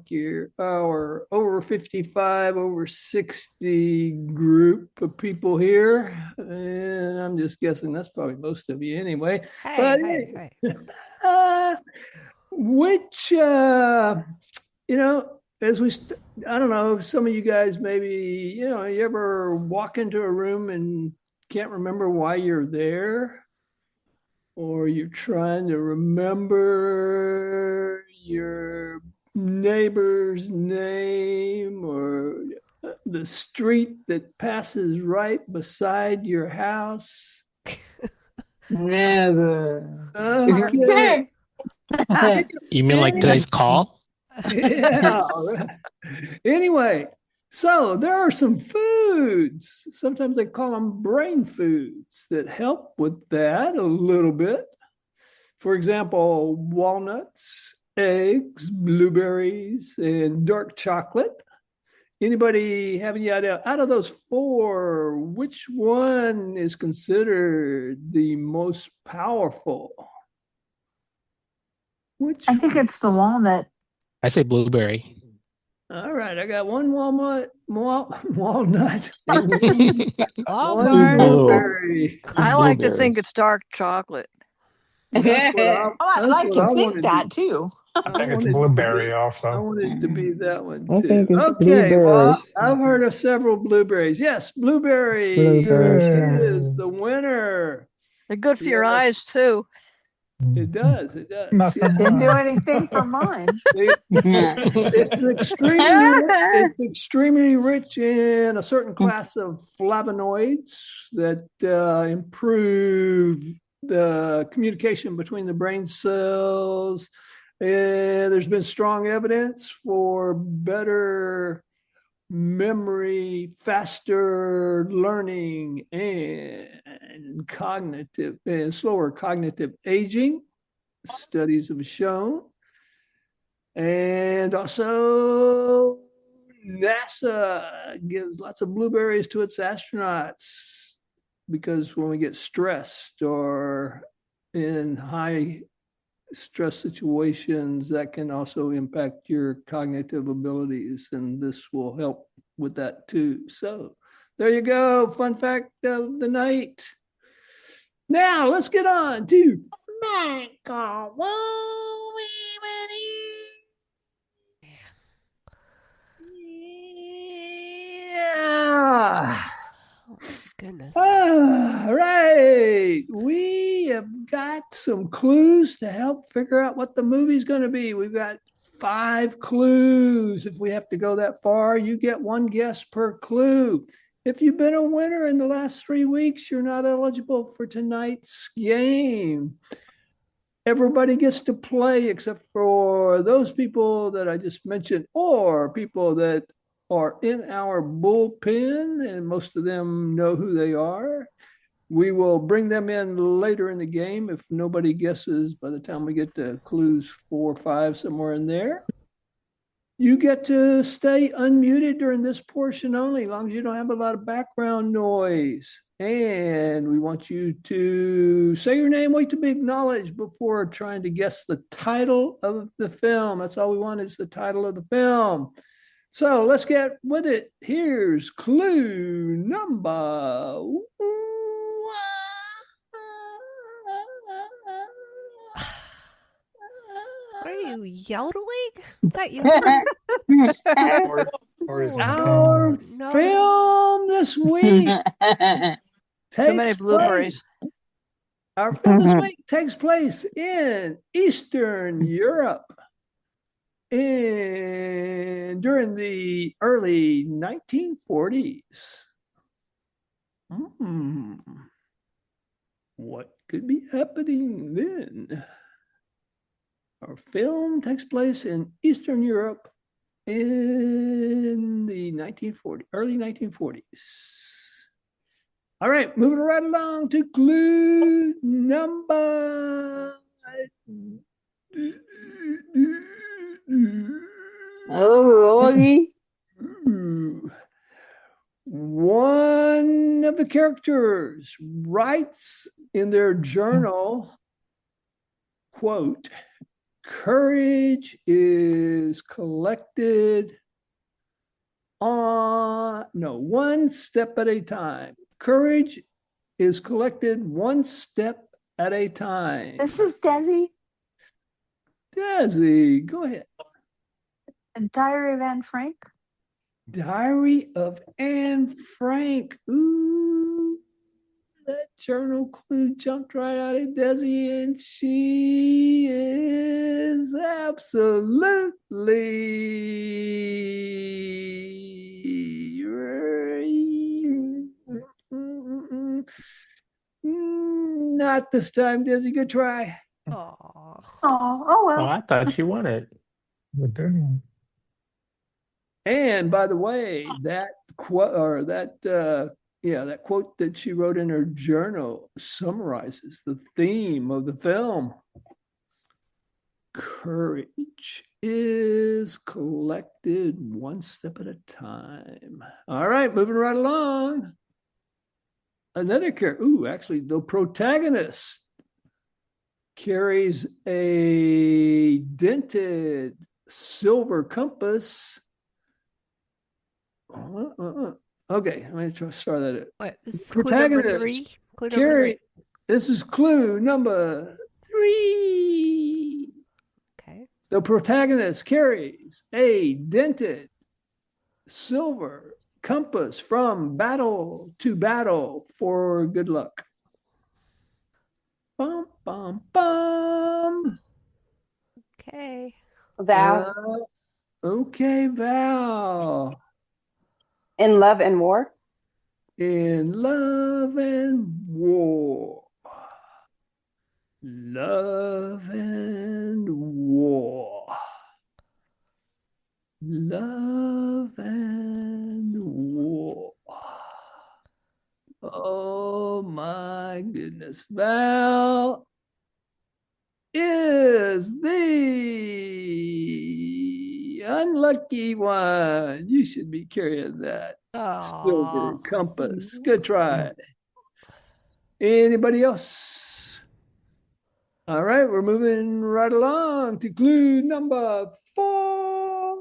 our over 55, over 60 group of people here. And I'm just guessing that's probably most of you anyway. Hey. Which as I don't know, some of you guys maybe, you ever walk into a room and can't remember why you're there? Or you're trying to remember your neighbor's name or the street that passes right beside your house. Never. Okay. You mean like today's call? Yeah. Anyway, so there are some foods, sometimes they call them brain foods, that help with that a little bit. For example, walnuts, eggs, blueberries, and dark chocolate. Anybody have any idea, out of those four, which one is considered the most powerful? I think it's the walnut. I say blueberry. All right, I got one walnut, one blueberry. I like to Blueberry. think it's dark chocolate. That's what I like to think wanted that too. I think it's blueberry I also. wanted it to be that one I too. think it's Okay, well, blueberries. I've heard of several blueberries. Yes, blueberry Blueberries, is the winner. They're good for your eyes too. It does. It does. Nothing. Didn't do anything for mine. It's extremely rich in a certain class of flavonoids that improve the communication between the brain cells. There's been strong evidence for better memory, faster learning, and cognitive and slower cognitive aging. Studies have shown. And also, NASA gives lots of blueberries to its astronauts because when we get stressed or in high stress situations, that can also impact your cognitive abilities, and this will help with that too. So there you go, fun fact of the night. Now let's get on to Michael. Yeah. Oh, goodness. All right. We have got some clues to help figure out what the movie's going to be. We've got 5 clues. If we have to go that far, you get 1 guess per clue. If you've been a winner in the last 3 weeks, you're not eligible for tonight's game. Everybody gets to play except for those people that I just mentioned, or people that are in our bullpen, and most of them know who they are. We will bring them in later in the game if nobody guesses by the time we get to clues 4 or 5, somewhere in there. You get to stay unmuted during this portion only, as long as you don't have a lot of background noise. And we want you to say your name, wait to be acknowledged before trying to guess the title of the film. That's all we want, is the title of the film. So let's get with it. Here's clue number 1. What are you, yodeling? Is that you? Our film this week Too many blueberries. Our film this week takes place in Eastern Europe during the early 1940s. What could be happening then? Our film takes place in Eastern Europe in the early 1940s. All right, moving right along to clue number. Oh, Lordy. One of the characters writes in their journal, quote, courage is collected one step at a time. Courage is collected one step at a time. This is Desi. Desi, go ahead. Diary of Anne Frank. Diary of Anne Frank. Ooh, that journal clue jumped right out of Desi, and she is absolutely not this time, Desi. Good try. Oh, Oh well. Oh, I thought she won it. And by the way, that quote or that that quote that she wrote in her journal summarizes the theme of the film. Courage is collected one step at a time. All right, moving right along. Another character. Ooh, actually, the protagonist carries a dented silver compass. Okay, let me try to start that out. Wait, this is clue number three. Clue number three. This is clue number 3. Okay. The protagonist carries a dented silver compass from battle to battle for good luck. Bum, bum, bum. Okay. Val. Okay, Val. In Love and War. In Love and War. Love and War. Love and War. Oh my goodness. Val is the unlucky one. You should be carrying that silver compass. Good try. Anybody else? All right, we're moving right along to clue number 4.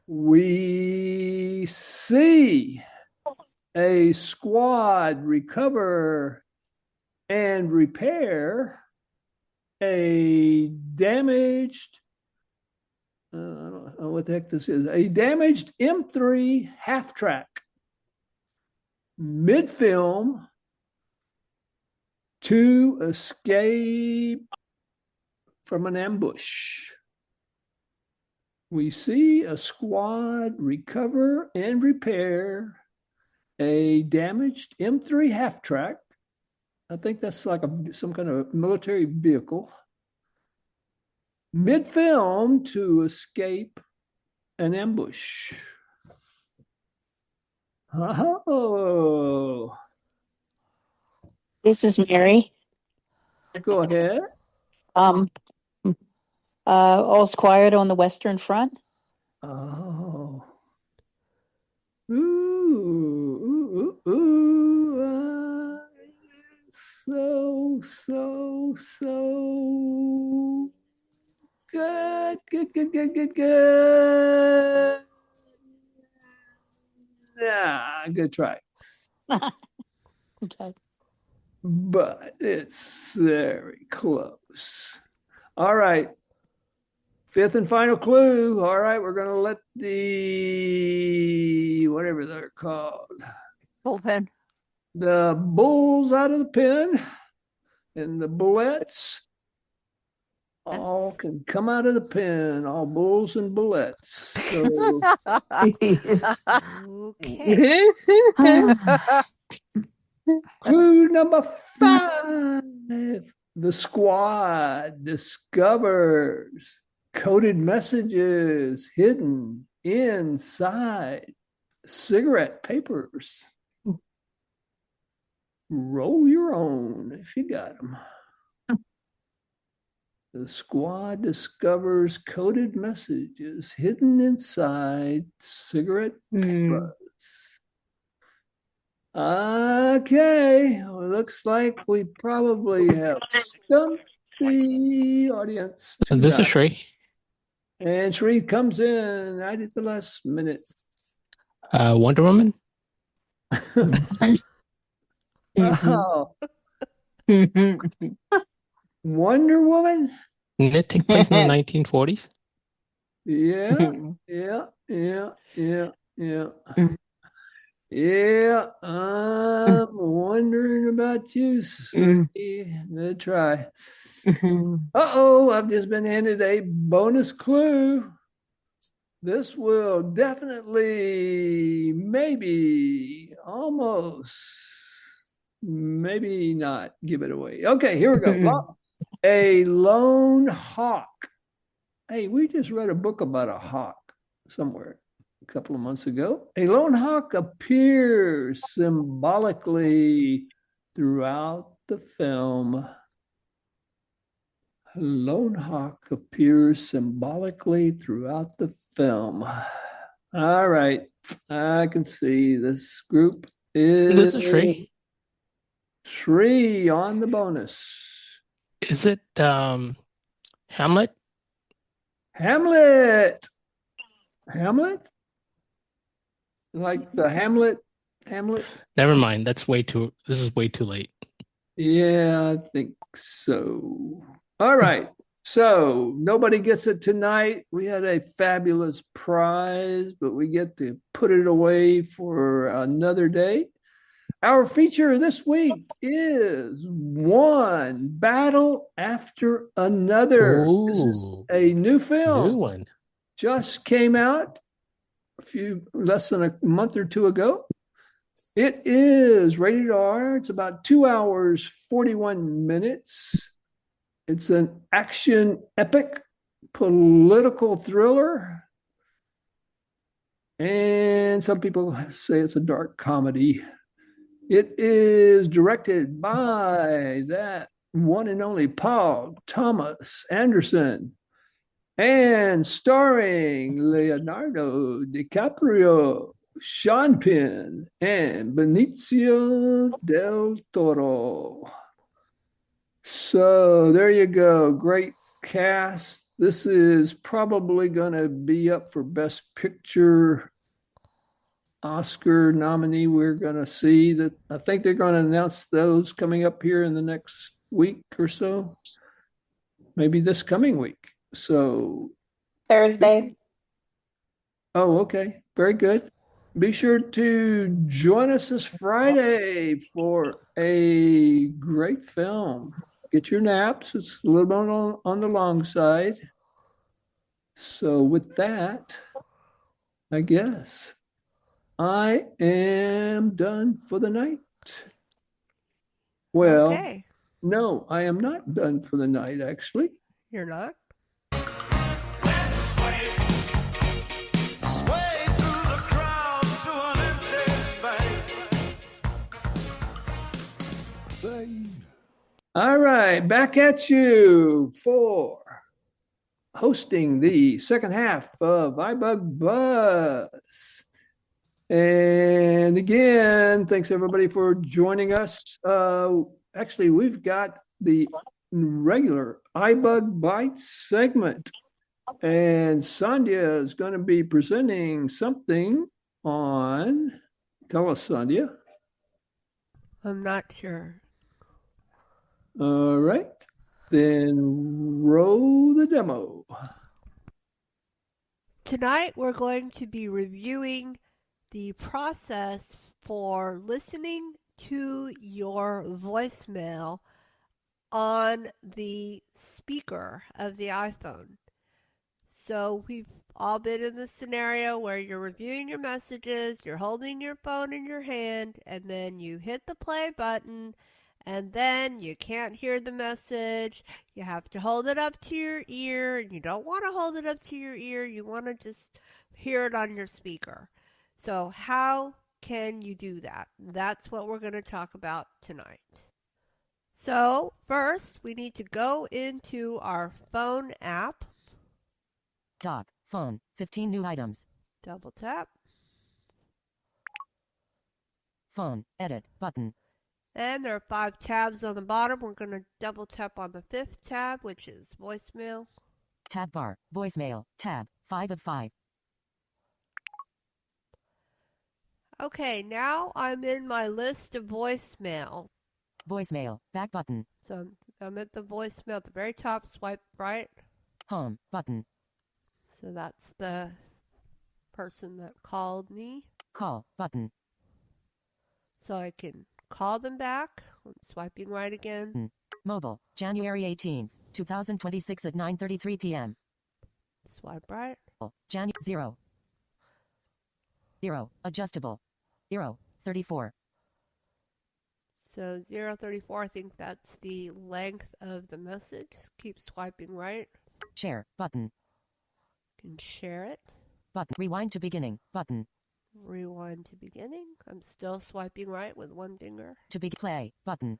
We see a squad recover and repair a damaged, I don't know what the heck this is, a damaged M3 half-track mid-film to escape from an ambush. We see a squad recover and repair a damaged M3 half-track. I think that's like some kind of military vehicle. Mid-film to escape an ambush. Oh. This is Mary. Go ahead. All's quiet on the Western Front. Oh. Ooh. So good. Yeah, good try. Okay. But it's very close. All right. 5th and final clue. All right, we're going to let the, whatever they're called, Bullpen. the bulls out of the pen, and the bullets all can come out of the pen, all bulls and bullets. So, Okay. clue number 5. The squad discovers coded messages hidden inside cigarette papers. Roll your own if you got them. The squad discovers coded messages hidden inside cigarette papers. Okay, well, looks like we probably have stumped the audience This is tonight. Shrey. And Shree comes in right at the last minute. Wonder Woman. Oh. Wonder Woman? Didn't it take place in the 1940s? Yeah. Yeah, I'm wondering about you, sweetie. Let's try. Uh-oh, I've just been handed a bonus clue. This will definitely, maybe, almost, maybe not give it away. Okay, here we go. A lone hawk. Hey, we just read a book about a hawk somewhere a couple of months ago. A lone hawk appears symbolically throughout the film. A lone hawk appears symbolically throughout the film. All right, I can see this group is This is Shree. Shree on the bonus. Is it Hamlet? Hamlet. Like the Hamlet. Never mind. This is way too late. Yeah, I think so. All right. So nobody gets it tonight. We had a fabulous prize, but we get to put it away for another day. Our feature this week is One Battle After Another. This is a new film. New one. Just came out less than a month or two ago. It is rated R. It's about 2 hours, 41 minutes. It's an action epic, political thriller. And some people say it's a dark comedy. It is directed by that one and only Paul Thomas Anderson and starring Leonardo DiCaprio, Sean Penn, and Benicio del Toro. So there you go. Great cast. This is probably going to be up for Best Picture Oscar nominee. We're going to see that. I think they're going to announce those coming up here in the next week or so. Maybe this coming week. So Thursday. Oh, okay. Very good. Be sure to join us this Friday for a great film. Get your naps. It's a little bit on the long side. So with that, I guess I am done for the night. Well, Okay. no, I am not done for the night, actually. You're not? All right, back at you for hosting the second half of iBUG Buzz. And again, thanks everybody for joining us. Actually, we've got the regular iBUG Bytes segment. And Sandhya is going to be presenting something on, tell us, Sandhya. I'm not sure. All right, then roll the demo. Tonight we're going to be reviewing the process for listening to your voicemail on the speaker of the iPhone. So we've all been in this scenario where you're reviewing your messages, you're holding your phone in your hand, and then you hit the play button, and then you can't hear the message. You have to hold it up to your ear, and you don't want to hold it up to your ear. You want to just hear it on your speaker. So how can you do that? That's what we're going to talk about tonight. So first, we need to go into our phone app. Dock, phone, 15 new items. Double tap. Phone, edit, button. And there are 5 tabs on the bottom. We're going to double tap on the 5th tab, which is voicemail. Tab bar, voicemail, tab, 5 of 5. Okay, now I'm in my list of voicemail. Voicemail, back button. So I'm at the voicemail at the very top, swipe right. Home, button. So that's the person that called me. Call, button. So I can call them back. I'm swiping right again. Mobile, January 18th, 2026 at 9:33 p.m. Swipe right. Jan 0. Adjustable. 34. So 034, I think that's the length of the message. Keep swiping right. Share, button. You can share it. Button. Rewind to beginning, button. Rewind to beginning. I'm still swiping right with one finger. To play, button.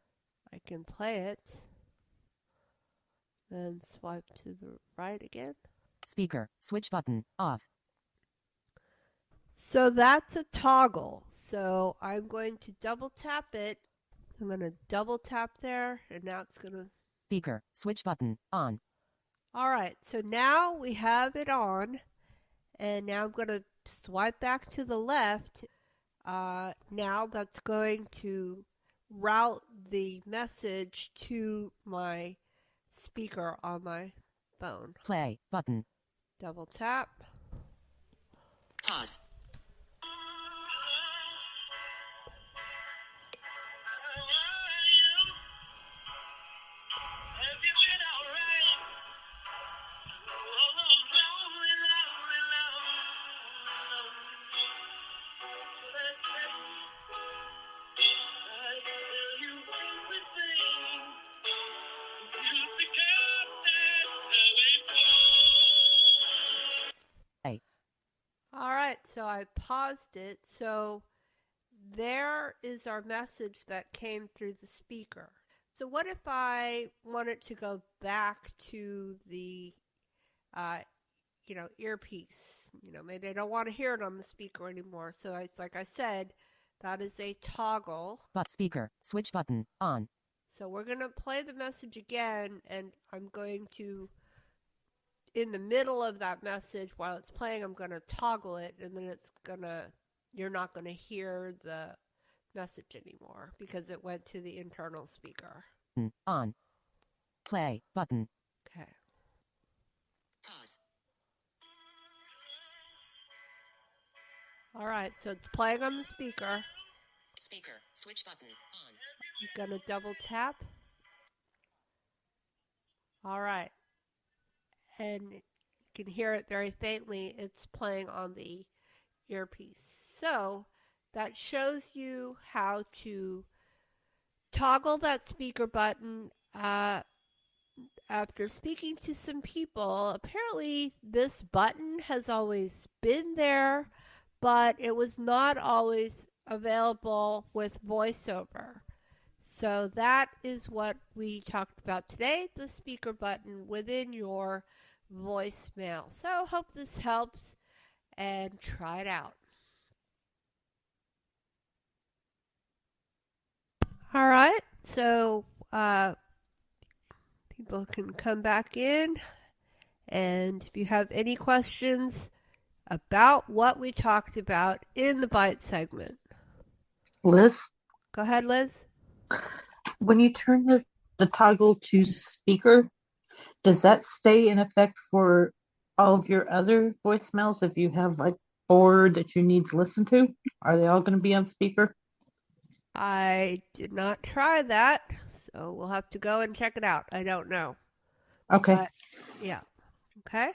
I can play it. Then swipe to the right again. Speaker, switch button, off. So that's a toggle. So I'm going to double tap it. I'm going to double tap there, and now it's going to... Speaker, switch button, on. All right, so now we have it on, and now I'm going to swipe back to the left. Now that's going to route the message to my speaker on my phone. Play, button. Double tap. Pause. All right, so I paused it. So there is our message that came through the speaker. So what if I wanted to go back to the, earpiece? Maybe I don't want to hear it on the speaker anymore. So it's like I said, that is a toggle. But speaker, switch button, on. So we're going to play the message again, and I'm going to, in the middle of that message, while it's playing, I'm going to toggle it, and then you're not going to hear the message anymore because it went to the internal speaker. On. Play, button. Okay. Pause. All right, so it's playing on the speaker. Speaker, switch button, on. I'm going to double tap. All right. And you can hear it very faintly. It's playing on the earpiece. So that shows you how to toggle that speaker button. After speaking to some people, apparently this button has always been there, but it was not always available with VoiceOver. So that is what we talked about today, the speaker button within your voicemail. So hope this helps, and try it out. All right, so people can come back in, and if you have any questions about what we talked about in the Byte segment. Liz? Go ahead, Liz. When you turn the toggle to speaker, does that stay in effect for all of your other voicemails if you have like 4 that you need to listen to? Are they all going to be on speaker? I did not try that, so we'll have to go and check it out. I don't know. Okay. But, yeah. Okay?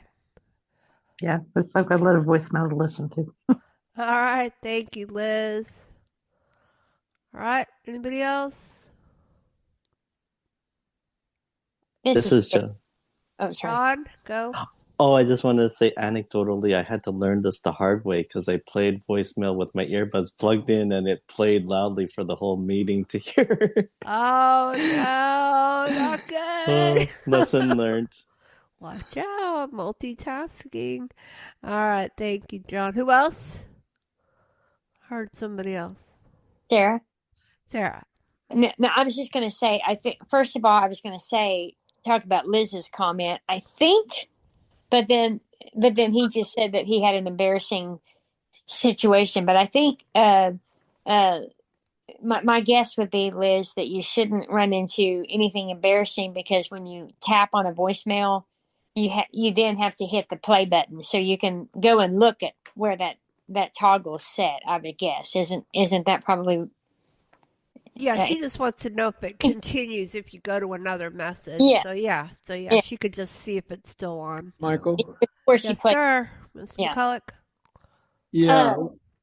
Yeah, it's like a lot of voicemail to listen to. All right. Thank you, Liz. All right. Anybody else? This is John. Oh, sorry. John, go. Oh, I just wanted to say anecdotally, I had to learn this the hard way because I played voicemail with my earbuds plugged in and it played loudly for the whole meeting to hear. Oh no, not good. Lesson learned. Watch out, multitasking. All right, thank you, John. Who else? Heard somebody else. Sarah. Sarah. No, I was just going to say, I think, first of all, I was going to say, talk about Liz's comment. I think, but then he just said that he had an embarrassing situation. But I think, my guess would be, Liz, that you shouldn't run into anything embarrassing because when you tap on a voicemail, you then have to hit the play button so you can go and look at where that toggle is set. I would guess isn't that probably? Yeah, she just wants to know if it continues if you go to another message. Yeah. So yeah, she could just see if it's still on. Michael? Yes, sir. Mr. McCulloch? Yeah,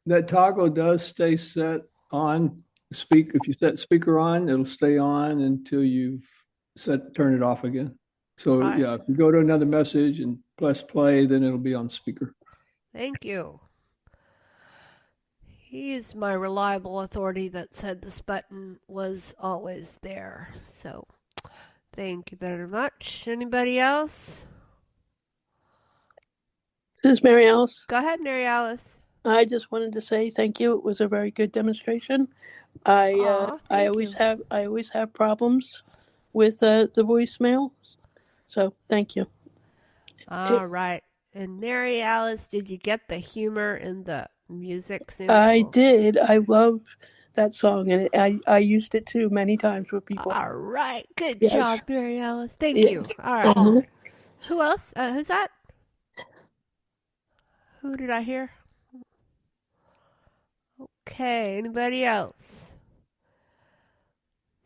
that toggle does stay set on. If you set speaker on, it'll stay on until you've turn it off again. So yeah, if you go to another message and press play, then it'll be on speaker. Thank you. He is my reliable authority that said this button was always there. So thank you very much. Anybody else? This is Mary Alice. Go ahead, Mary Alice. I just wanted to say thank you. It was a very good demonstration. I always have problems with the voicemail, so thank you. All right. And Mary Alice, did you get the humor in the music sample? I did. I love that song, and I used it too many times with people. All right. Good Yes. job, Mary Alice. Thank Yes. you. All right. Who else? Who's that? Who did I hear? Okay. Anybody else?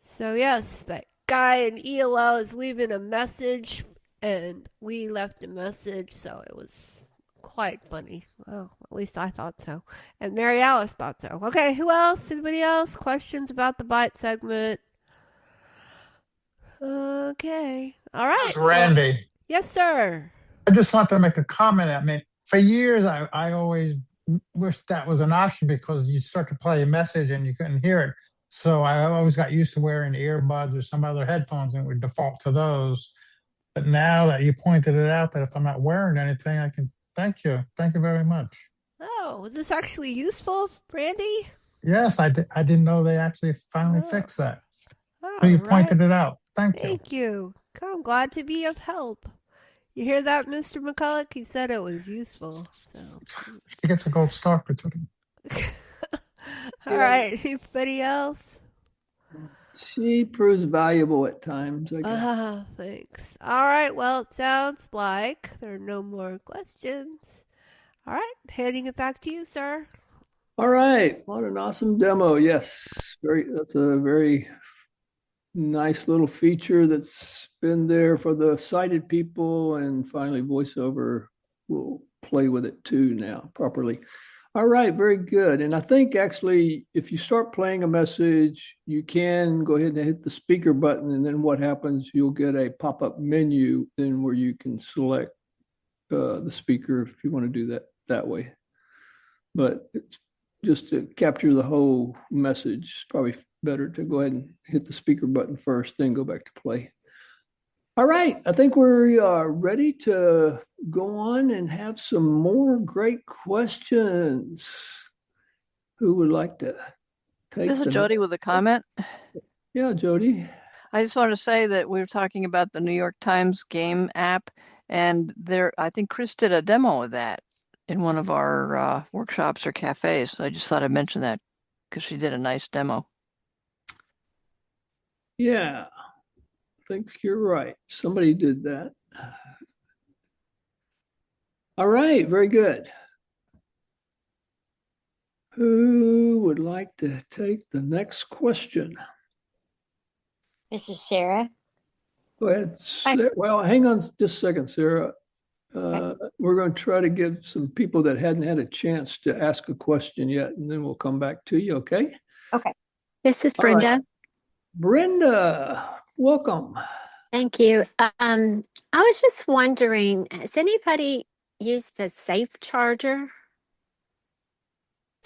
So yes, that guy in ELO is leaving a message, and we left a message, so it was quite funny. Well, at least I thought so. And Mary Alice thought so. Okay, who else? Anybody else? Questions about the Byte segment? Okay. All right. This is Randy. Yes, sir. I just want to make a comment. I mean, for years, I always wished that was an option because you start to play a message and you couldn't hear it. So I always got used to wearing earbuds or some other headphones and would default to those. But now that you pointed it out, that if I'm not wearing anything, I can thank you. Thank you very much. Oh, was this actually useful, Randy? Yes, I didn't know they actually finally fixed that. All So you right. pointed it out. Thank you. Thank you. I'm glad to be of help. You hear that, Mr. McCulloch? He said it was useful. So. She gets a gold star for today. All right. Anybody else? She proves valuable at times, I guess. Thanks. All right. Well, it sounds like there are no more questions. All right. Handing it back to you, sir. All right. What an awesome demo. Yes. That's a very nice little feature that's been there for the sighted people, and finally VoiceOver will play with it too now properly. All right, very good. And I think actually if you start playing a message, you can go ahead and hit the speaker button, and then what happens, you'll get a pop-up menu then where you can select the speaker if you want to do that way. But it's just to capture the whole message, it's probably better to go ahead and hit the speaker button first, then go back to play. All right, I think we are ready to go on and have some more great questions. Who would like to take This is Jody with a comment. Yeah, Jody. I just want to say that we were talking about the New York Times game app, and I think Chris did a demo of that in one of our workshops or cafes. So I just thought I'd mention that because she did a nice demo. Yeah, I think you're right. Somebody did that. All right, very good. Who would like to take the next question? This is Sarah. Go ahead. Well, hang on just a second, Sarah. We're going to try to give some people that hadn't had a chance to ask a question yet, and then we'll come back to you, okay? Okay. This is Brenda. Right. Brenda, welcome. Thank you. I I was just wondering, has anybody used the safe charger?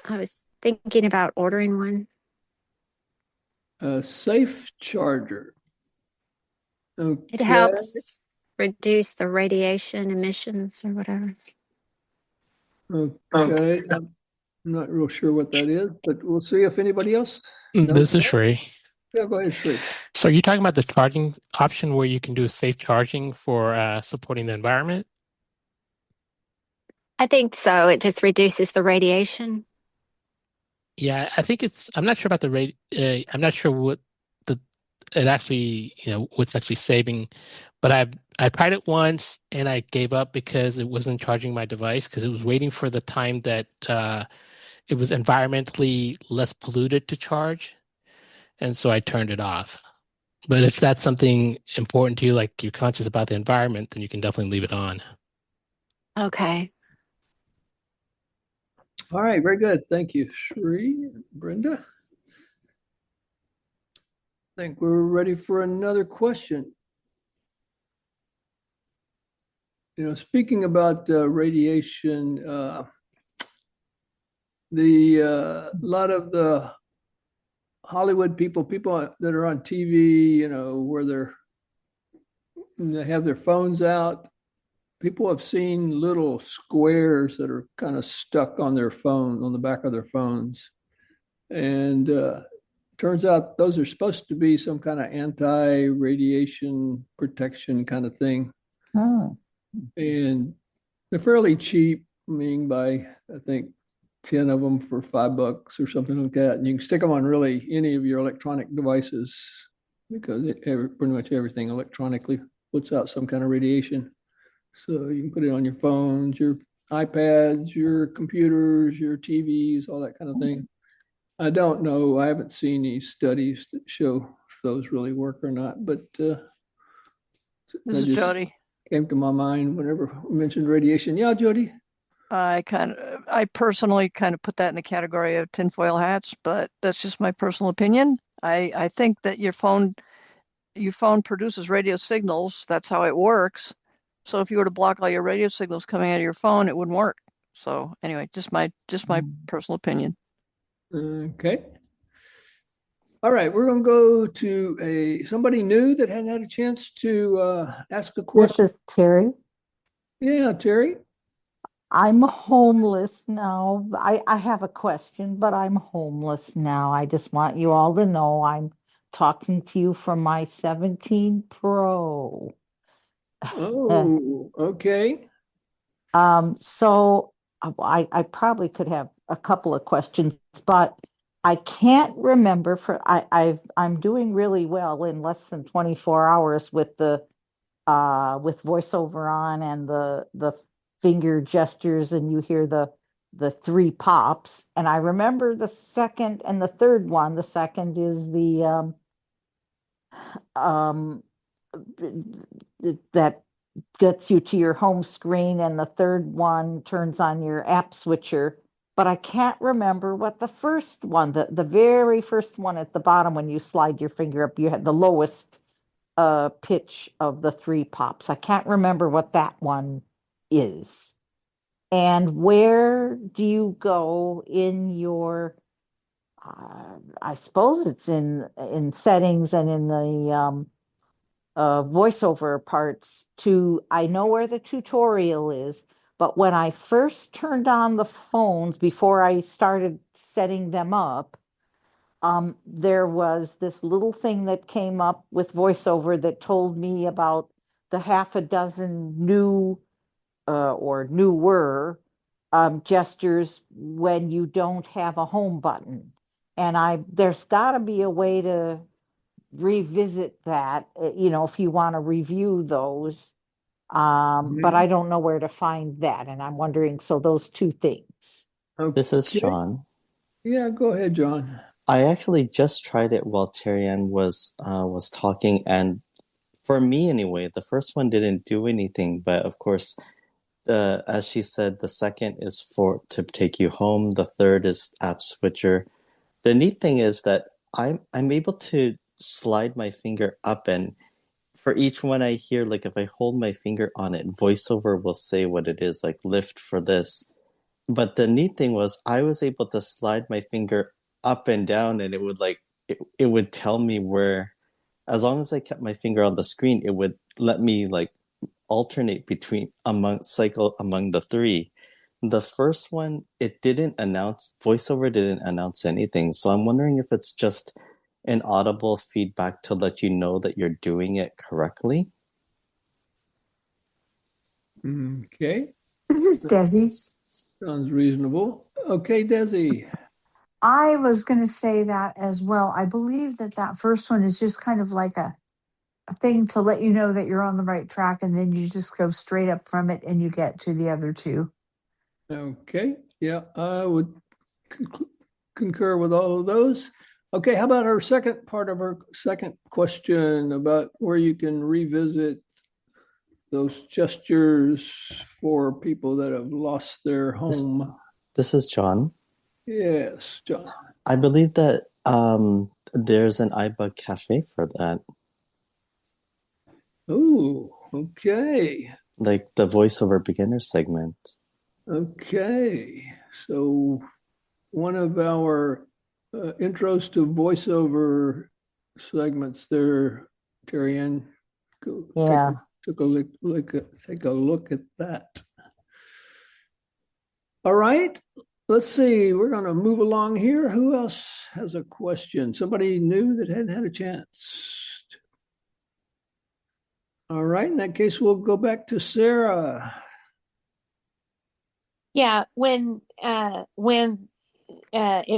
I was thinking about ordering one. A safe charger. Okay. It helps reduce the radiation emissions or whatever. Okay. I'm not real sure what that is, but we'll see if anybody else knows. This is Shree. Yeah, go ahead, Shree. So are you talking about the charging option where you can do safe charging for supporting the environment? I think so. It just reduces the radiation. Yeah, I think I'm not sure about the rate. I'm not sure what it actually, what's actually saving, but I tried it once and I gave up because it wasn't charging my device because it was waiting for the time that it was environmentally less polluted to charge. And so I turned it off. But if that's something important to you, like you're conscious about the environment, then you can definitely leave it on. Okay. All right, very good. Thank you, Shree. Brenda? I think we're ready for another question. Speaking about radiation, a lot of the Hollywood people that are on TV, where they have their phones out. People have seen little squares that are kind of stuck on their phone, on the back of their phones. And turns out those are supposed to be some kind of anti-radiation protection kind of thing. Oh. And they're fairly cheap. I mean, by I think 10 of them for $5 or something like that. And you can stick them on really any of your electronic devices because pretty much everything electronically puts out some kind of radiation. So you can put it on your phones, your iPads, your computers, your TVs, all that kind of thing. I don't know. I haven't seen any studies that show if those really work or not, but This is Jody. Came to my mind whenever we mentioned radiation. Yeah, Jody. I personally kind of put that in the category of tinfoil hats, but that's just my personal opinion. I think that your phone produces radio signals. That's how it works. So if you were to block all your radio signals coming out of your phone, it wouldn't work. So anyway, just my personal opinion. Okay. All right, we're going to go to somebody new that hadn't had a chance to ask a question. This is Terry. Yeah, Terry. I'm homeless now. I have a question, but I'm homeless now. I just want you all to know I'm talking to you from my 17 Pro. Oh, okay. So I probably could have a couple of questions, but I can't remember I'm doing really well in less than 24 hours with the with voiceover on and the finger gestures, and you hear the three pops. And I remember the second and the third one. The second is the that gets you to your home screen, and the third one turns on your app switcher. But I can't remember what the first one, the very first one at the bottom when you slide your finger up, you had the lowest pitch of the three pops. I can't remember what that one is. And where do you go in your, I suppose it's in settings and in the voiceover parts I know where the tutorial is, but when I first turned on the phones before I started setting them up, there was this little thing that came up with voiceover that told me about the half a dozen new or newer gestures when you don't have a home button. And there's got to be a way to revisit that, if you want to review those. But I don't know where to find that. And I'm wondering, so those two things. This is Sean. Yeah, go ahead, John. I actually just tried it while Terry Ann was talking, and for me anyway, the first one didn't do anything. But of course, as she said, the second is to take you home. The third is app switcher. The neat thing is that I'm able to slide my finger up, and for each one I hear, like if I hold my finger on it, VoiceOver will say what it is, like lift for this. But the neat thing was I was able to slide my finger up and down, and it would it would tell me where, as long as I kept my finger on the screen, it would let me like alternate between cycle among the three. The first one, it didn't announce, VoiceOver didn't announce anything. So I'm wondering if it's just an audible feedback to let you know that you're doing it correctly. Okay. This is Desi. Sounds reasonable. Okay, Desi. I was going to say that as well. I believe that first one is just kind of like a thing to let you know that you're on the right track, and then you just go straight up from it and you get to the other two. Okay. Yeah, I would concur with all of those. Okay, how about our second part of our second question about where you can revisit those gestures for people that have lost their home? This is John. Yes, John. I believe that there's an iBUG cafe for that. Oh, okay. Like the voiceover beginner segment. Okay. So one of our intros to voiceover segments there, Terry Ann. Yeah. Take a look at that. All right. Let's see. We're going to move along here. Who else has a question? Somebody new that hadn't had a chance. All right. In that case, we'll go back to Sarah. Yeah, when it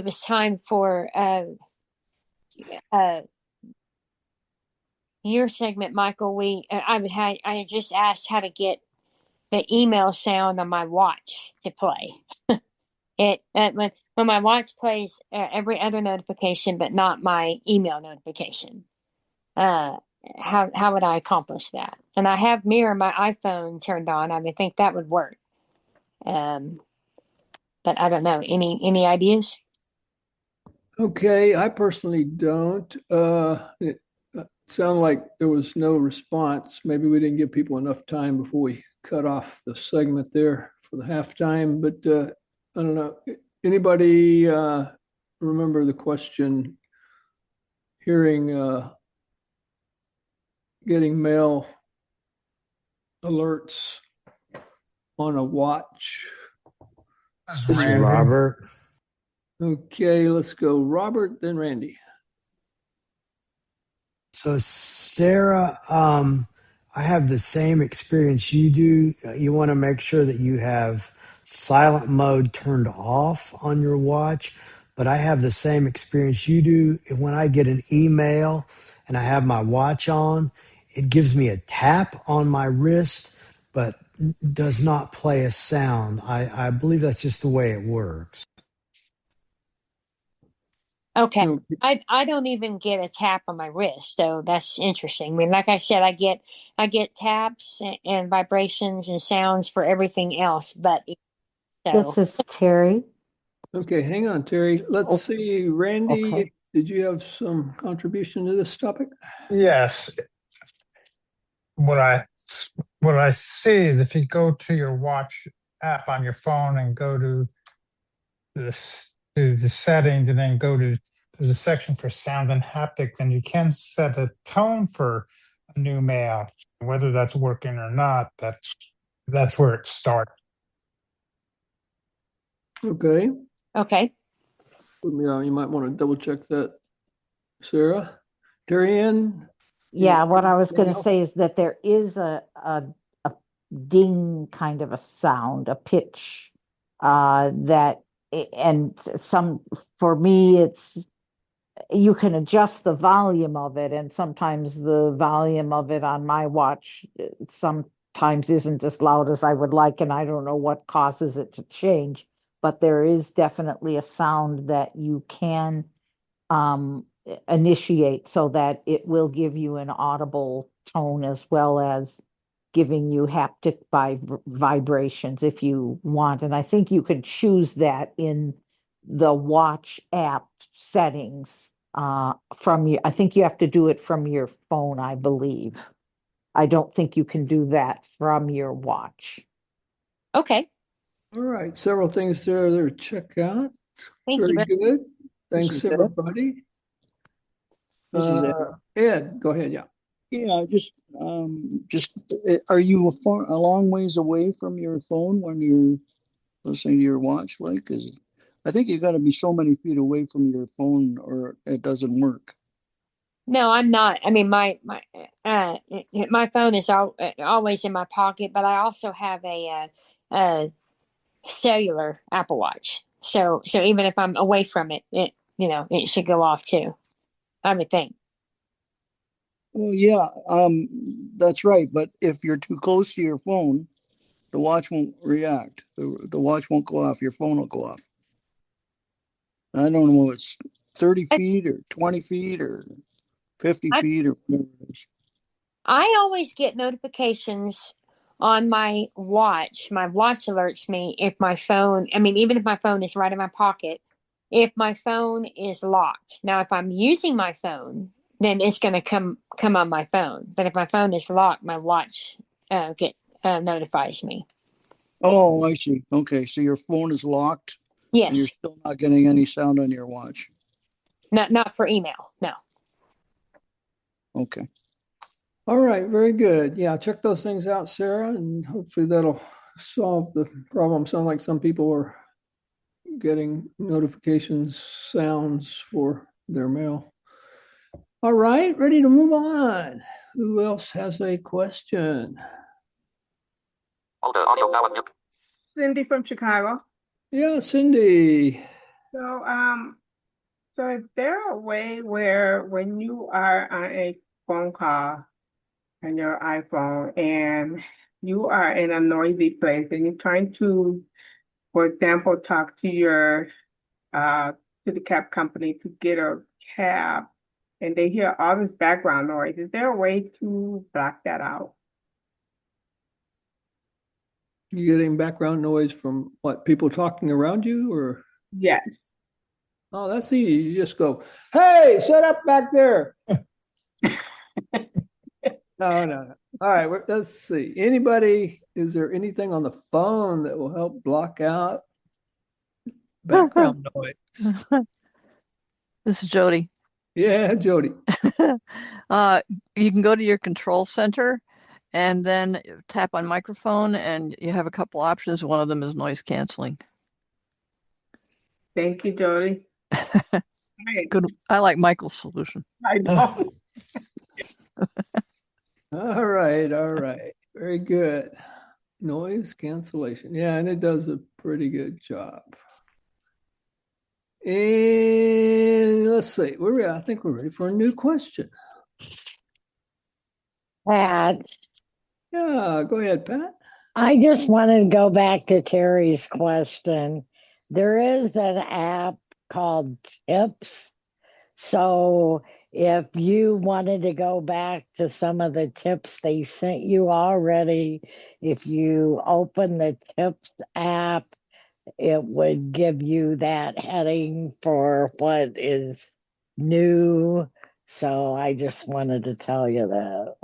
was time for your segment, Michael, I had just asked how to get the email sound on my watch to play. When my watch plays every other notification, but not my email notification. How would I accomplish that? And I have Mirror, my iPhone, turned on. I would think that would work. But I don't know. Any ideas? Okay, I personally don't. It sounded like there was no response. Maybe we didn't give people enough time before we cut off the segment there for the halftime. But I don't know. Anybody remember the question? Hearing, getting mail alerts on a watch. This is Robert. Okay, let's go. Robert, then Randy. So Sarah, I have the same experience you do. You want to make sure that you have silent mode turned off on your watch, but I have the same experience you do. When I get an email and I have my watch on, it gives me a tap on my wrist, but does not play a sound. I believe that's just the way it works. Okay. I don't even get a tap on my wrist, so that's interesting. I mean, like I said, I get taps and vibrations and sounds for everything else, but so. This is Terry. Okay, hang on, Terry. Let's see. Randy, Okay. did you have some contribution to this topic? Yes. What I see is if you go to your watch app on your phone and go to the settings and then there's a section for sound and haptics, and you can set a tone for a new mail. Whether that's working or not, that's where it starts. Okay. Okay. You might want to double check that, Sarah. Terry Ann? Yeah, what I was going to say is that there is a ding kind of a sound, a pitch that, and for me, it's, you can adjust the volume of it, and sometimes the volume of it on my watch sometimes isn't as loud as I would like, and I don't know what causes it to change, but there is definitely a sound that you can initiate so that it will give you an audible tone as well as giving you haptic vibrations if you want. And I think you can choose that in the watch app settings I think you have to do it from your phone, I believe. I don't think you can do that from your watch. Okay. All right, several things there to check out. Thank Very you. good. This Thanks, is Ed. everybody. This is Ed. Ed, go ahead. Yeah. Yeah, just are you a long ways away from your phone when you're listening to your watch? Like, because I think you got to be so many feet away from your phone, or it doesn't work. No, I'm not. I mean, my phone is always in my pocket, but I also have a cellular Apple Watch. So even if I'm away from it, it should go off too. I would think. Well, yeah, that's right. But if you're too close to your phone, the watch won't react. The watch won't go off. Your phone will go off. I don't know if it's 30 feet or 20 feet or 50 feet or whatever it is. I always get notifications on my watch. My watch alerts me if my phone, I mean, even if my phone is right in my pocket, if my phone is locked. Now, if I'm using my phone, then it's going to come on my phone. But if my phone is locked, my watch notifies me. Oh, I see. Okay, so your phone is locked and you're Yes. still not getting any sound on your watch. Not for email. No. Okay. All right, very good. Yeah, check those things out, Sarah, and hopefully that'll solve the problem. Sound like some people are getting notifications sounds for their mail. All right, ready to move on. Who else has a question? Cindy from Chicago. Yeah, Cindy. So is there a way where when you are on a phone call on your iPhone and you are in a noisy place and you're trying to, for example, talk to your to the cab company to get a cab and they hear all this background noise, is there a way to block that out? You getting background noise from what, people talking around you or? Yes. Oh, that's easy. You just go, hey, shut up back there. No. All right, let's see. Is there anything on the phone that will help block out background noise? This is Jody. Yeah, Jody. You can go to your control center and then tap on microphone, and you have a couple options. One of them is noise canceling. Thank you, Jody. Good. I like Michael's solution. I know. All right. Very good. Noise cancellation. Yeah, and it does a pretty good job. And let's see, where we at? I think we're ready for a new question. Pat, Yeah, go ahead, Pat. I just wanted to go back to Terry's question. There is an app called Tips. So if you wanted to go back to some of the tips they sent you already, if you open the Tips app, it would give you that heading for what is new. So I just wanted to tell you that.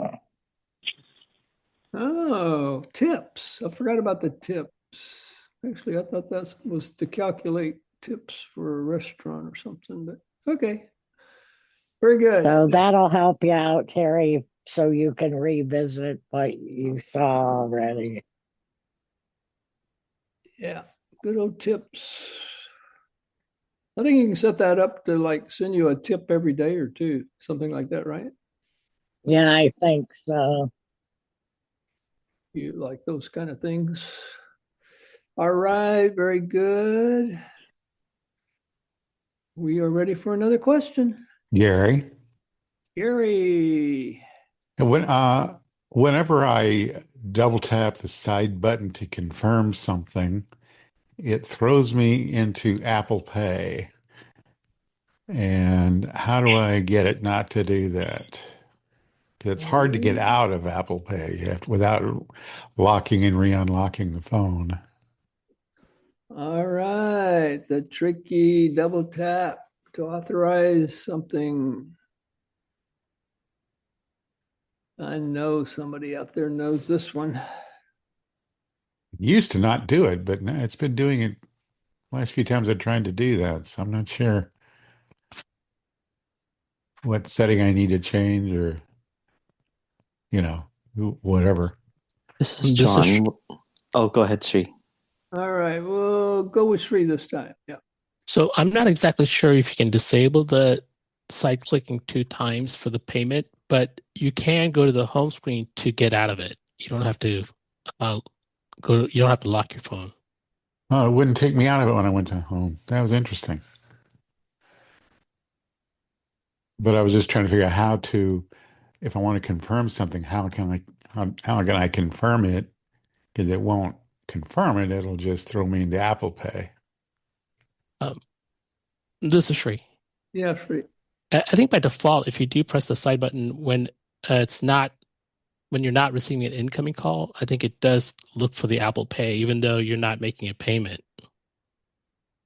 Oh, tips. I forgot about the tips. Actually, I thought that was to calculate tips for a restaurant or something, but okay. Very good. So that'll help you out, Terry, so you can revisit what you saw already. Yeah, good old tips. I think you can set that up to like send you a tip every day or two, something like that, right? Yeah, I think so. You like those kind of things. All right, very good. We are ready for another question. Gary. Gary. Whenever I double tap the side button to confirm something, it throws me into Apple Pay. And how do I get it not to do that? 'Cause it's hard to get out of Apple Pay without locking and re-unlocking the phone. All right, the tricky double tap to authorize something. I know somebody out there knows this one. Used to not do it, but now it's been doing it last few times I've tried to do that. So I'm not sure what setting I need to change or, whatever. This is John. Oh, go ahead, Sri. All right, we'll go with Sri this time. Yeah. So I'm not exactly sure if you can disable the side clicking 2 times for the payment, but you can go to the home screen to get out of it. You don't have to you don't have to lock your phone. Oh, it wouldn't take me out of it when I went to home. That was interesting. But I was just trying to figure out if I want to confirm something, how can I confirm it? Because it won't confirm it. It'll just throw me into Apple Pay. This is Sri. Yeah, Sri. I think by default, if you do press the side button when you're not receiving an incoming call, I think it does look for the Apple Pay, even though you're not making a payment.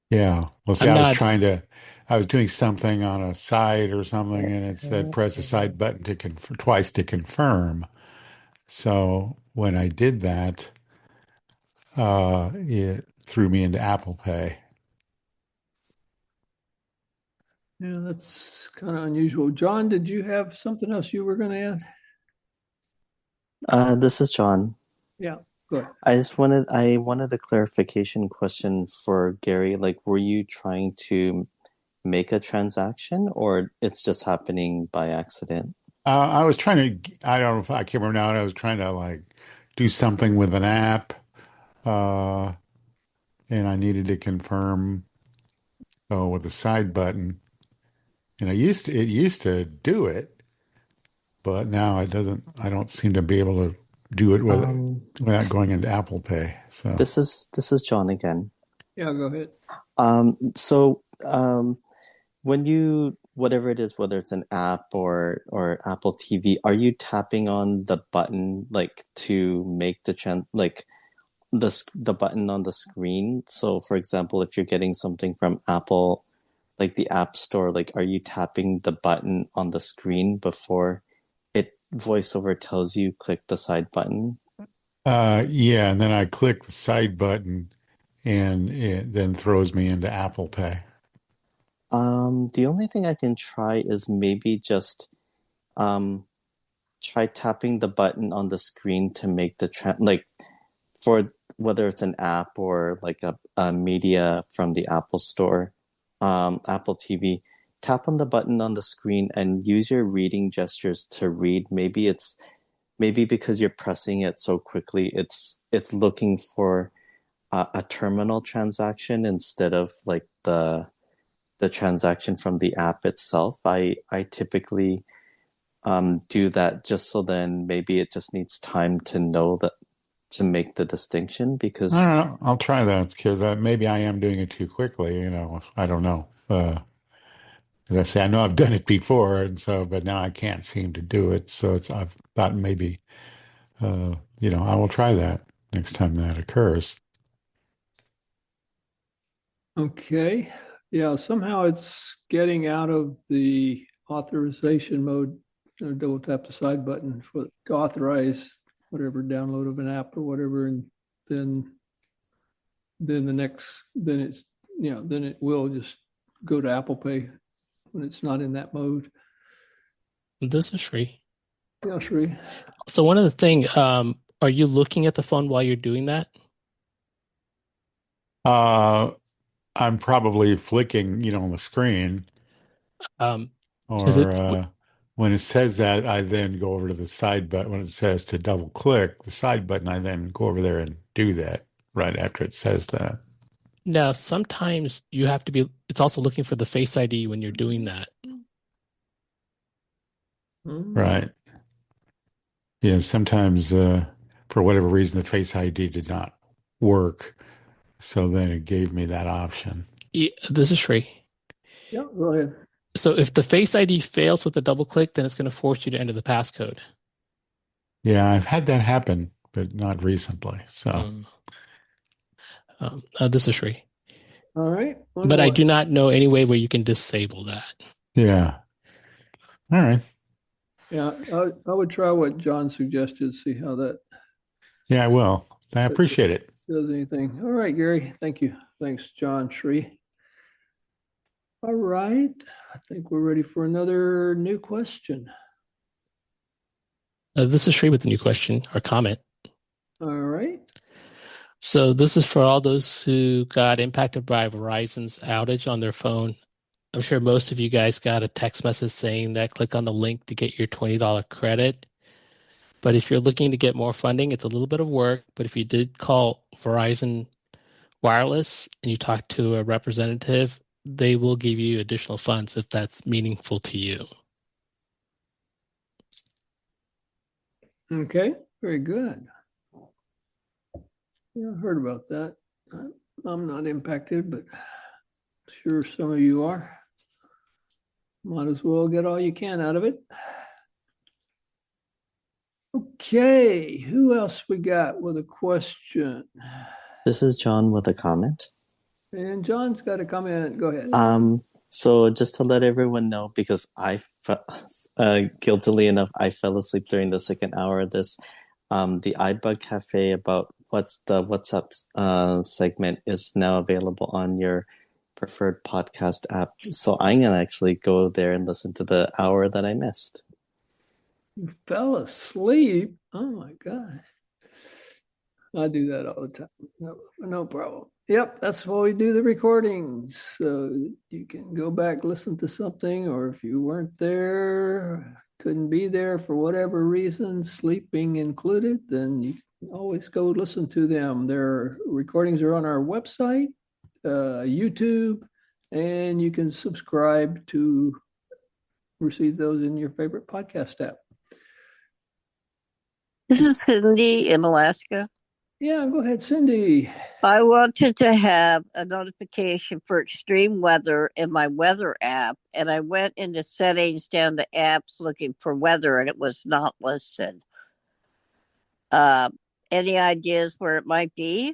Yeah. Well, see, I was doing something on a site or something, and it said press the side button twice to confirm. So when I did that, it threw me into Apple Pay. Yeah, that's kind of unusual. John, did you have something else you were going to add? This is John. Yeah, go ahead. I wanted a clarification question for Gary. Like, were you trying to make a transaction, or it's just happening by accident? I was trying to, I don't know if I can't remember now. I was trying to do something with an app, and I needed to confirm, with the side button. And it used to do it, but now it doesn't. I don't seem to be able to do it without going into Apple Pay. So this is John again. Yeah, go ahead. When you, whatever it is, whether it's an app or Apple TV, are you tapping on the button to make the button on the screen? So for example, if you're getting something from Apple, like the App Store, are you tapping the button on the screen before VoiceOver tells you click the side button? Yeah, and then I click the side button, and it then throws me into Apple Pay. The only thing I can try is maybe just try tapping the button on the screen to make the for whether it's an app or a media from the Apple Store, Apple TV. Tap on the button on the screen and use your reading gestures to read. Maybe because you're pressing it so quickly, it's looking for a terminal transaction instead of the transaction from the app itself. I typically do that just so then maybe it just needs time to know that to make the distinction, because I don't know. I'll try that because maybe I am doing it too quickly. I don't know. As I say, I know I've done it before, and but now I can't seem to do it. So I've thought maybe, I will try that next time that occurs. Okay. Yeah, somehow it's getting out of the authorization mode. Double tap the side button to authorize whatever download of an app or whatever, and then it will just go to Apple Pay when it's not in that mode. This is Sri. Yeah, Sri. So one other thing, are you looking at the phone while you're doing that? I'm probably flicking, on the screen. When it says that, I then go over to the side button. When it says to double click the side button, I then go over there and do that right after it says that. Now, sometimes you have to it's also looking for the Face ID when you're doing that. Right. Yeah, sometimes for whatever reason, the Face ID did not work. So then it gave me that option. Yeah, this is Sri. Yeah, go ahead. So if the Face ID fails with a double click, then it's going to force you to enter the passcode. Yeah, I've had that happen, but not recently. So this is Sri. All right. But I do not know any way where you can disable that. Yeah. All right. Yeah, I would try what John suggested, see how that Yeah, I will. I appreciate it. does anything. All right, Gary. Thank you. Thanks, John Shree. All right. I think we're ready for another new question. This is Sri with a new question or comment. All right. So this is for all those who got impacted by Verizon's outage on their phone. I'm sure most of you guys got a text message saying that click on the link to get your $20 credit. But if you're looking to get more funding, it's a little bit of work. But if you did call Verizon Wireless and you talk to a representative, they will give you additional funds if that's meaningful to you. Okay, very good. Yeah, I heard about that. I'm not impacted, but sure some of you are. Might as well get all you can out of it. Okay, who else we got with a question? This is John with a comment. And John's got a comment. Go ahead. So just to let everyone know, because guiltily enough, I fell asleep during the second hour of this. The iBUG Cafe about what's the WhatsApp segment is now available on your preferred podcast app. So I'm gonna actually go there and listen to the hour that I missed. You fell asleep? Oh my gosh. I do that all the time. No problem. Yep, that's why we do the recordings. So you can go back, listen to something, or if you weren't there, couldn't be there for whatever reason, sleeping included, then you can always go listen to them. Their recordings are on our website, YouTube, and you can subscribe to receive those in your favorite podcast app. This is Cindy in Alaska. Yeah, go ahead, Cindy. I wanted to have a notification for extreme weather in my weather app, and I went into settings down to apps looking for weather, and it was not listed. Any ideas where it might be?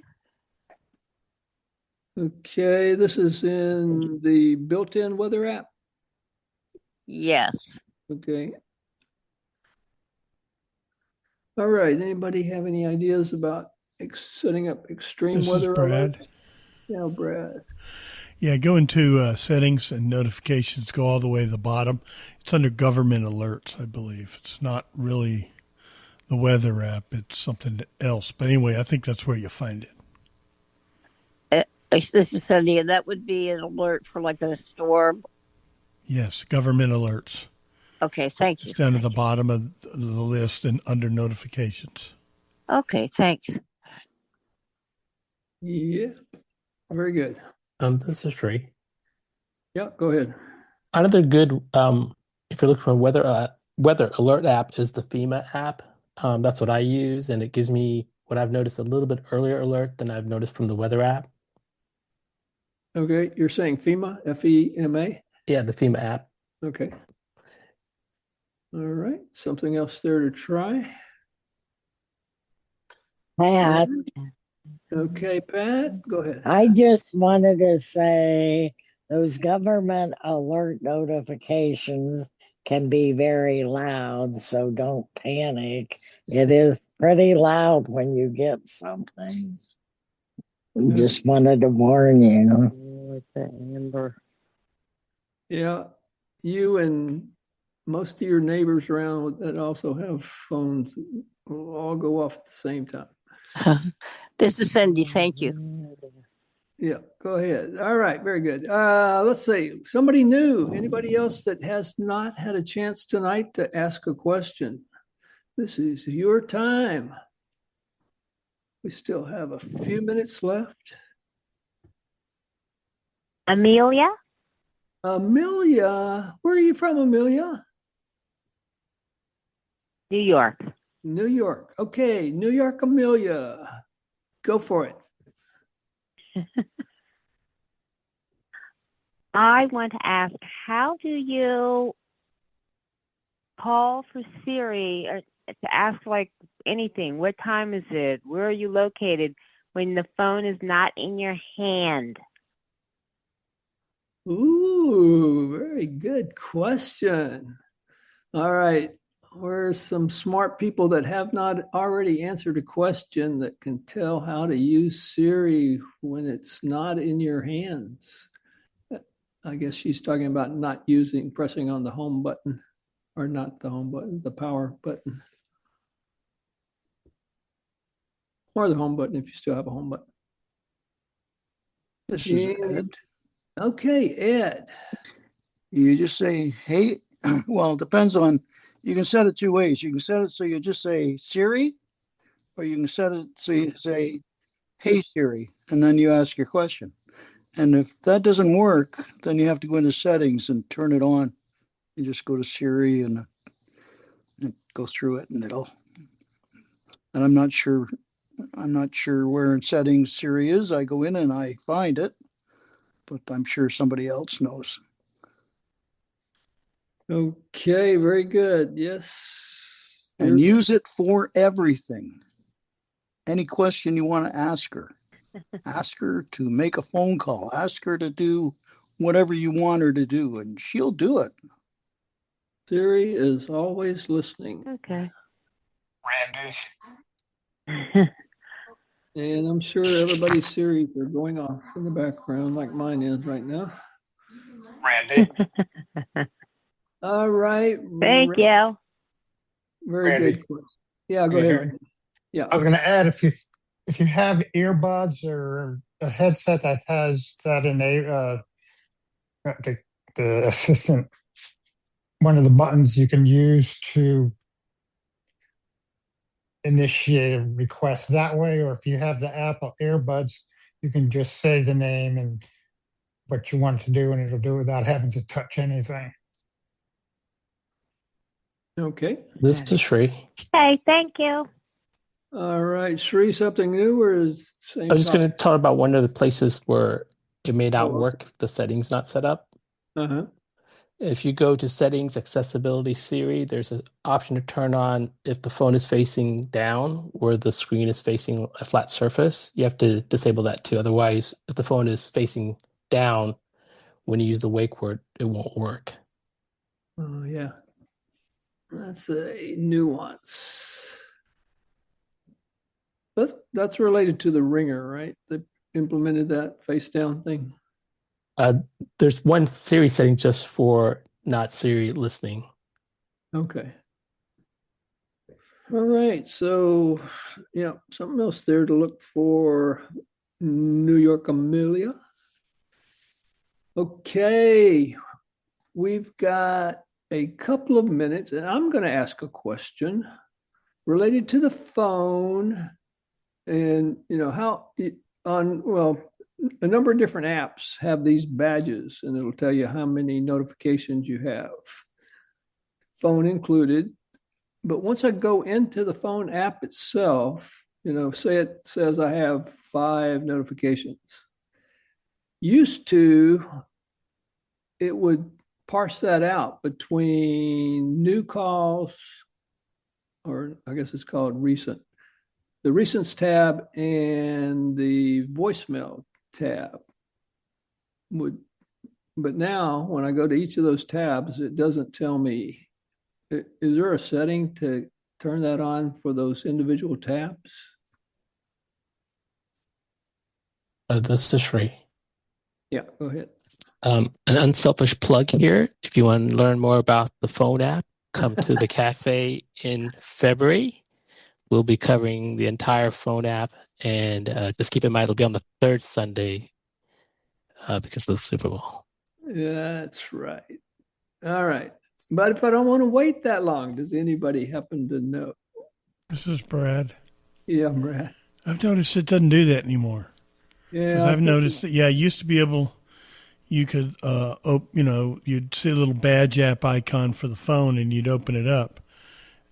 Okay, this is in the built-in weather app. Yes. Okay. All right. Anybody have any ideas about setting up extreme This weather? Is Brad. Yeah, Brad. Yeah, go into settings and notifications, go all the way to the bottom. It's under government alerts, I believe. It's not really the weather app. It's something else. But anyway, I think that's where you find it. This is Cindy, and that would be an alert for like a storm. Yes, government alerts. Okay, thank you. It's down to the bottom of the list and under notifications. Okay, thanks. Yeah, very good. This is Sri. Yeah, go ahead. Another good, if you're looking for a weather alert app, is the FEMA app. That's what I use, and it gives me what I've noticed a little bit earlier alert than I've noticed from the weather app. Okay, you're saying FEMA, F-E-M-A? Yeah, the FEMA app. Okay. All right, something else there to try? Pat. Okay, Pat, go ahead. I just wanted to say those government alert notifications can be very loud, so don't panic. It is pretty loud when you get something. Just wanted to warn you. With the Amber. Yeah, you and most of your neighbors around that also have phones will all go off at the same time. This is Cindy. Thank you. Yeah, go ahead. All right, very good. Let's see. Somebody new. Anybody else that has not had a chance tonight to ask a question? This is your time. We still have a few minutes left. Amelia? Amelia, where are you from, Amelia? New York. New York. Okay, New York, Amelia. Go for it. I want to ask, how do you call for Siri or to ask like anything? What time is it? Where are you located when the phone is not in your hand? Ooh, very good question. All right. We're some smart people that have not already answered a question that can tell how to use Siri when it's not in your hands. I guess she's talking about not pressing on the home button, or not the home button, the power button. Or the home button if you still have a home button. This is Ed. Okay, Ed. You just say, hey, well, it depends on, you can set it two ways. You can set it so you just say Siri, or you can set it so you say, hey, Siri, and then you ask your question. And if that doesn't work, then you have to go into settings and turn it on. You just go to Siri and go through it, and and I'm not sure where in settings Siri is. I go in and I find it, but I'm sure somebody else knows. Okay, very good. Yes. And use it for everything. Any question you want to ask her. Ask her to make a phone call. Ask her to do whatever you want her to do, and she'll do it. Siri is always listening. Okay. Randy. And I'm sure everybody's Siris are going off in the background like mine is right now. Randy. All right. Thank you. Very Randy. good. Yeah, go ahead. Yeah. I was going to add, if you have earbuds or a headset that has that the assistant, one of the buttons you can use to initiate a request that way, or if you have the Apple earbuds, you can just say the name and what you want to do, and it'll do it without having to touch anything. Okay. This is Shri. Hey, thank you. All right, Shri, something new or is same? I was just going to talk about one of the places where it may not Oh. work if the settings not set up. Uh-huh. If you go to settings, accessibility Siri, there's an option to turn on if the phone is facing down or the screen is facing a flat surface. You have to disable that too. Otherwise, if the phone is facing down, when you use the wake word, it won't work. Oh, yeah. That's a nuance. That's related to the ringer, right? They implemented that face down thing. There's one Siri setting just for not Siri listening. Okay. All right. So, yeah, something else there to look for. New York Amelia. Okay. We've got a couple of minutes, and I'm going to ask a question related to the phone. And, how a number of different apps have these badges, and it'll tell you how many notifications you have, phone included. But once I go into the phone app itself, say it says I have 5 notifications. Used to, it would parse that out between new calls, or I guess it's called recent, the recents tab and the voicemail tab. But now when I go to each of those tabs, it doesn't tell me. Is there a setting to turn that on for those individual tabs? This is Shri. Yeah, go ahead. An unselfish plug here. If you want to learn more about the phone app, come to the cafe in February. We'll be covering the entire phone app, and just keep in mind it'll be on the 3rd Sunday because of the Super Bowl. That's right. All right. But if I don't want to wait that long, does anybody happen to know? This is Brad. Yeah, Brad. I've noticed it doesn't do that anymore. Yeah. Because I've noticed that, it used to be able, you could, you'd see a little badge app icon for the phone and you'd open it up.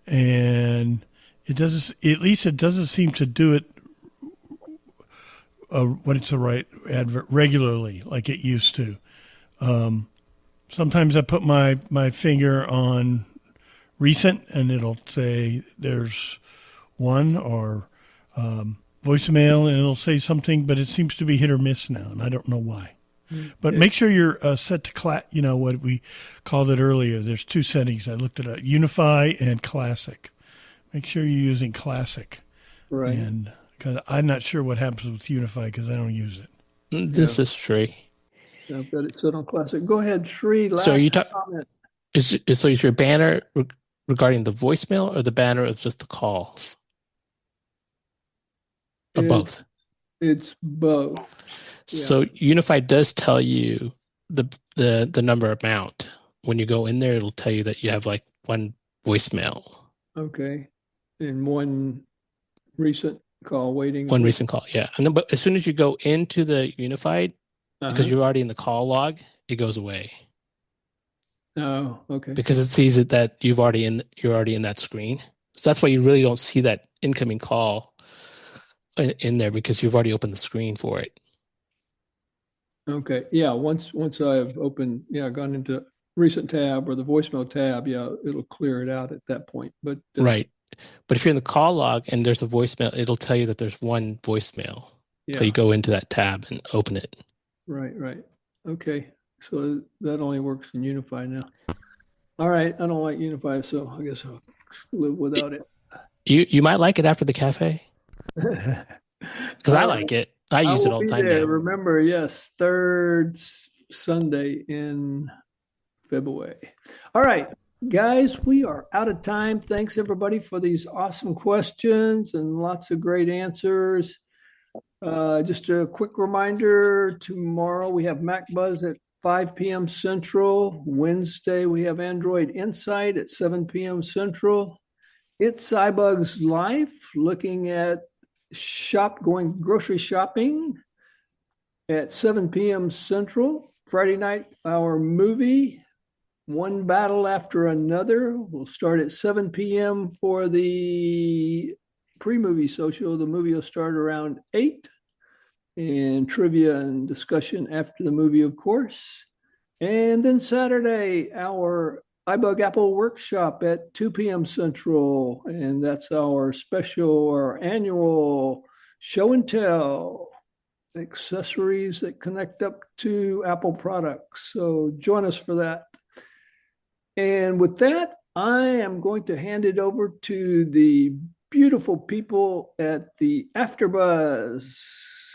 And it doesn't, at least it doesn't seem to do it, what it's the right advert, regularly like it used to. Sometimes I put my finger on recent and it'll say there's one, or voicemail, and it'll say something, but it seems to be hit or miss now, and I don't know why. But make sure you're set to what we called it earlier. There's two settings. I looked at Unify and Classic. Make sure you're using Classic. Right. And because I'm not sure what happens with Unify because I don't use it. This is Sri. I've got it set on Classic. Go ahead, Sri. Last So are you comment. Is your banner regarding the voicemail or the banner of just the calls? Or both? It's both. So Unify does tell you the number amount. When you go in there, it'll tell you that you have like one voicemail. Okay. And one recent call waiting. One recent call, yeah. And then, but as soon as you go into the Unified, because you're already in the call log, it goes away. Oh, okay. Because it sees it that you're already in that screen. So that's why you really don't see that incoming call in there, because you've already opened the screen for it. Okay. Yeah. Once I've opened, gone into recent tab or the voicemail tab, it'll clear it out at that point. But right. But if you're in the call log and there's a voicemail, it'll tell you that there's one voicemail. So you go into that tab and open it. Right. Okay. So that only works in Unify now. All right. I don't like Unify, so I guess I'll live without it. You might like it after the cafe. Because I like it. I use it all the time now. Remember, yes, third Sunday in February. All right, guys, we are out of time. Thanks, everybody, for these awesome questions and lots of great answers. Just a quick reminder, tomorrow we have MacBuzz at 5 p.m. Central. Wednesday, we have Android Insight at 7 p.m. Central. It's iBUG's Life, looking at going grocery shopping at 7 p.m. Central. Friday night, our movie, One Battle After Another, will start at 7 p.m. for the pre-movie social. The movie will start around 8, and trivia and discussion after the movie, of course. And then Saturday, our iBUG Apple Workshop at 2 p.m. Central, and that's our annual show and tell, accessories that connect up to Apple products. So join us for that. And with that, I am going to hand it over to the beautiful people at the AfterBuzz.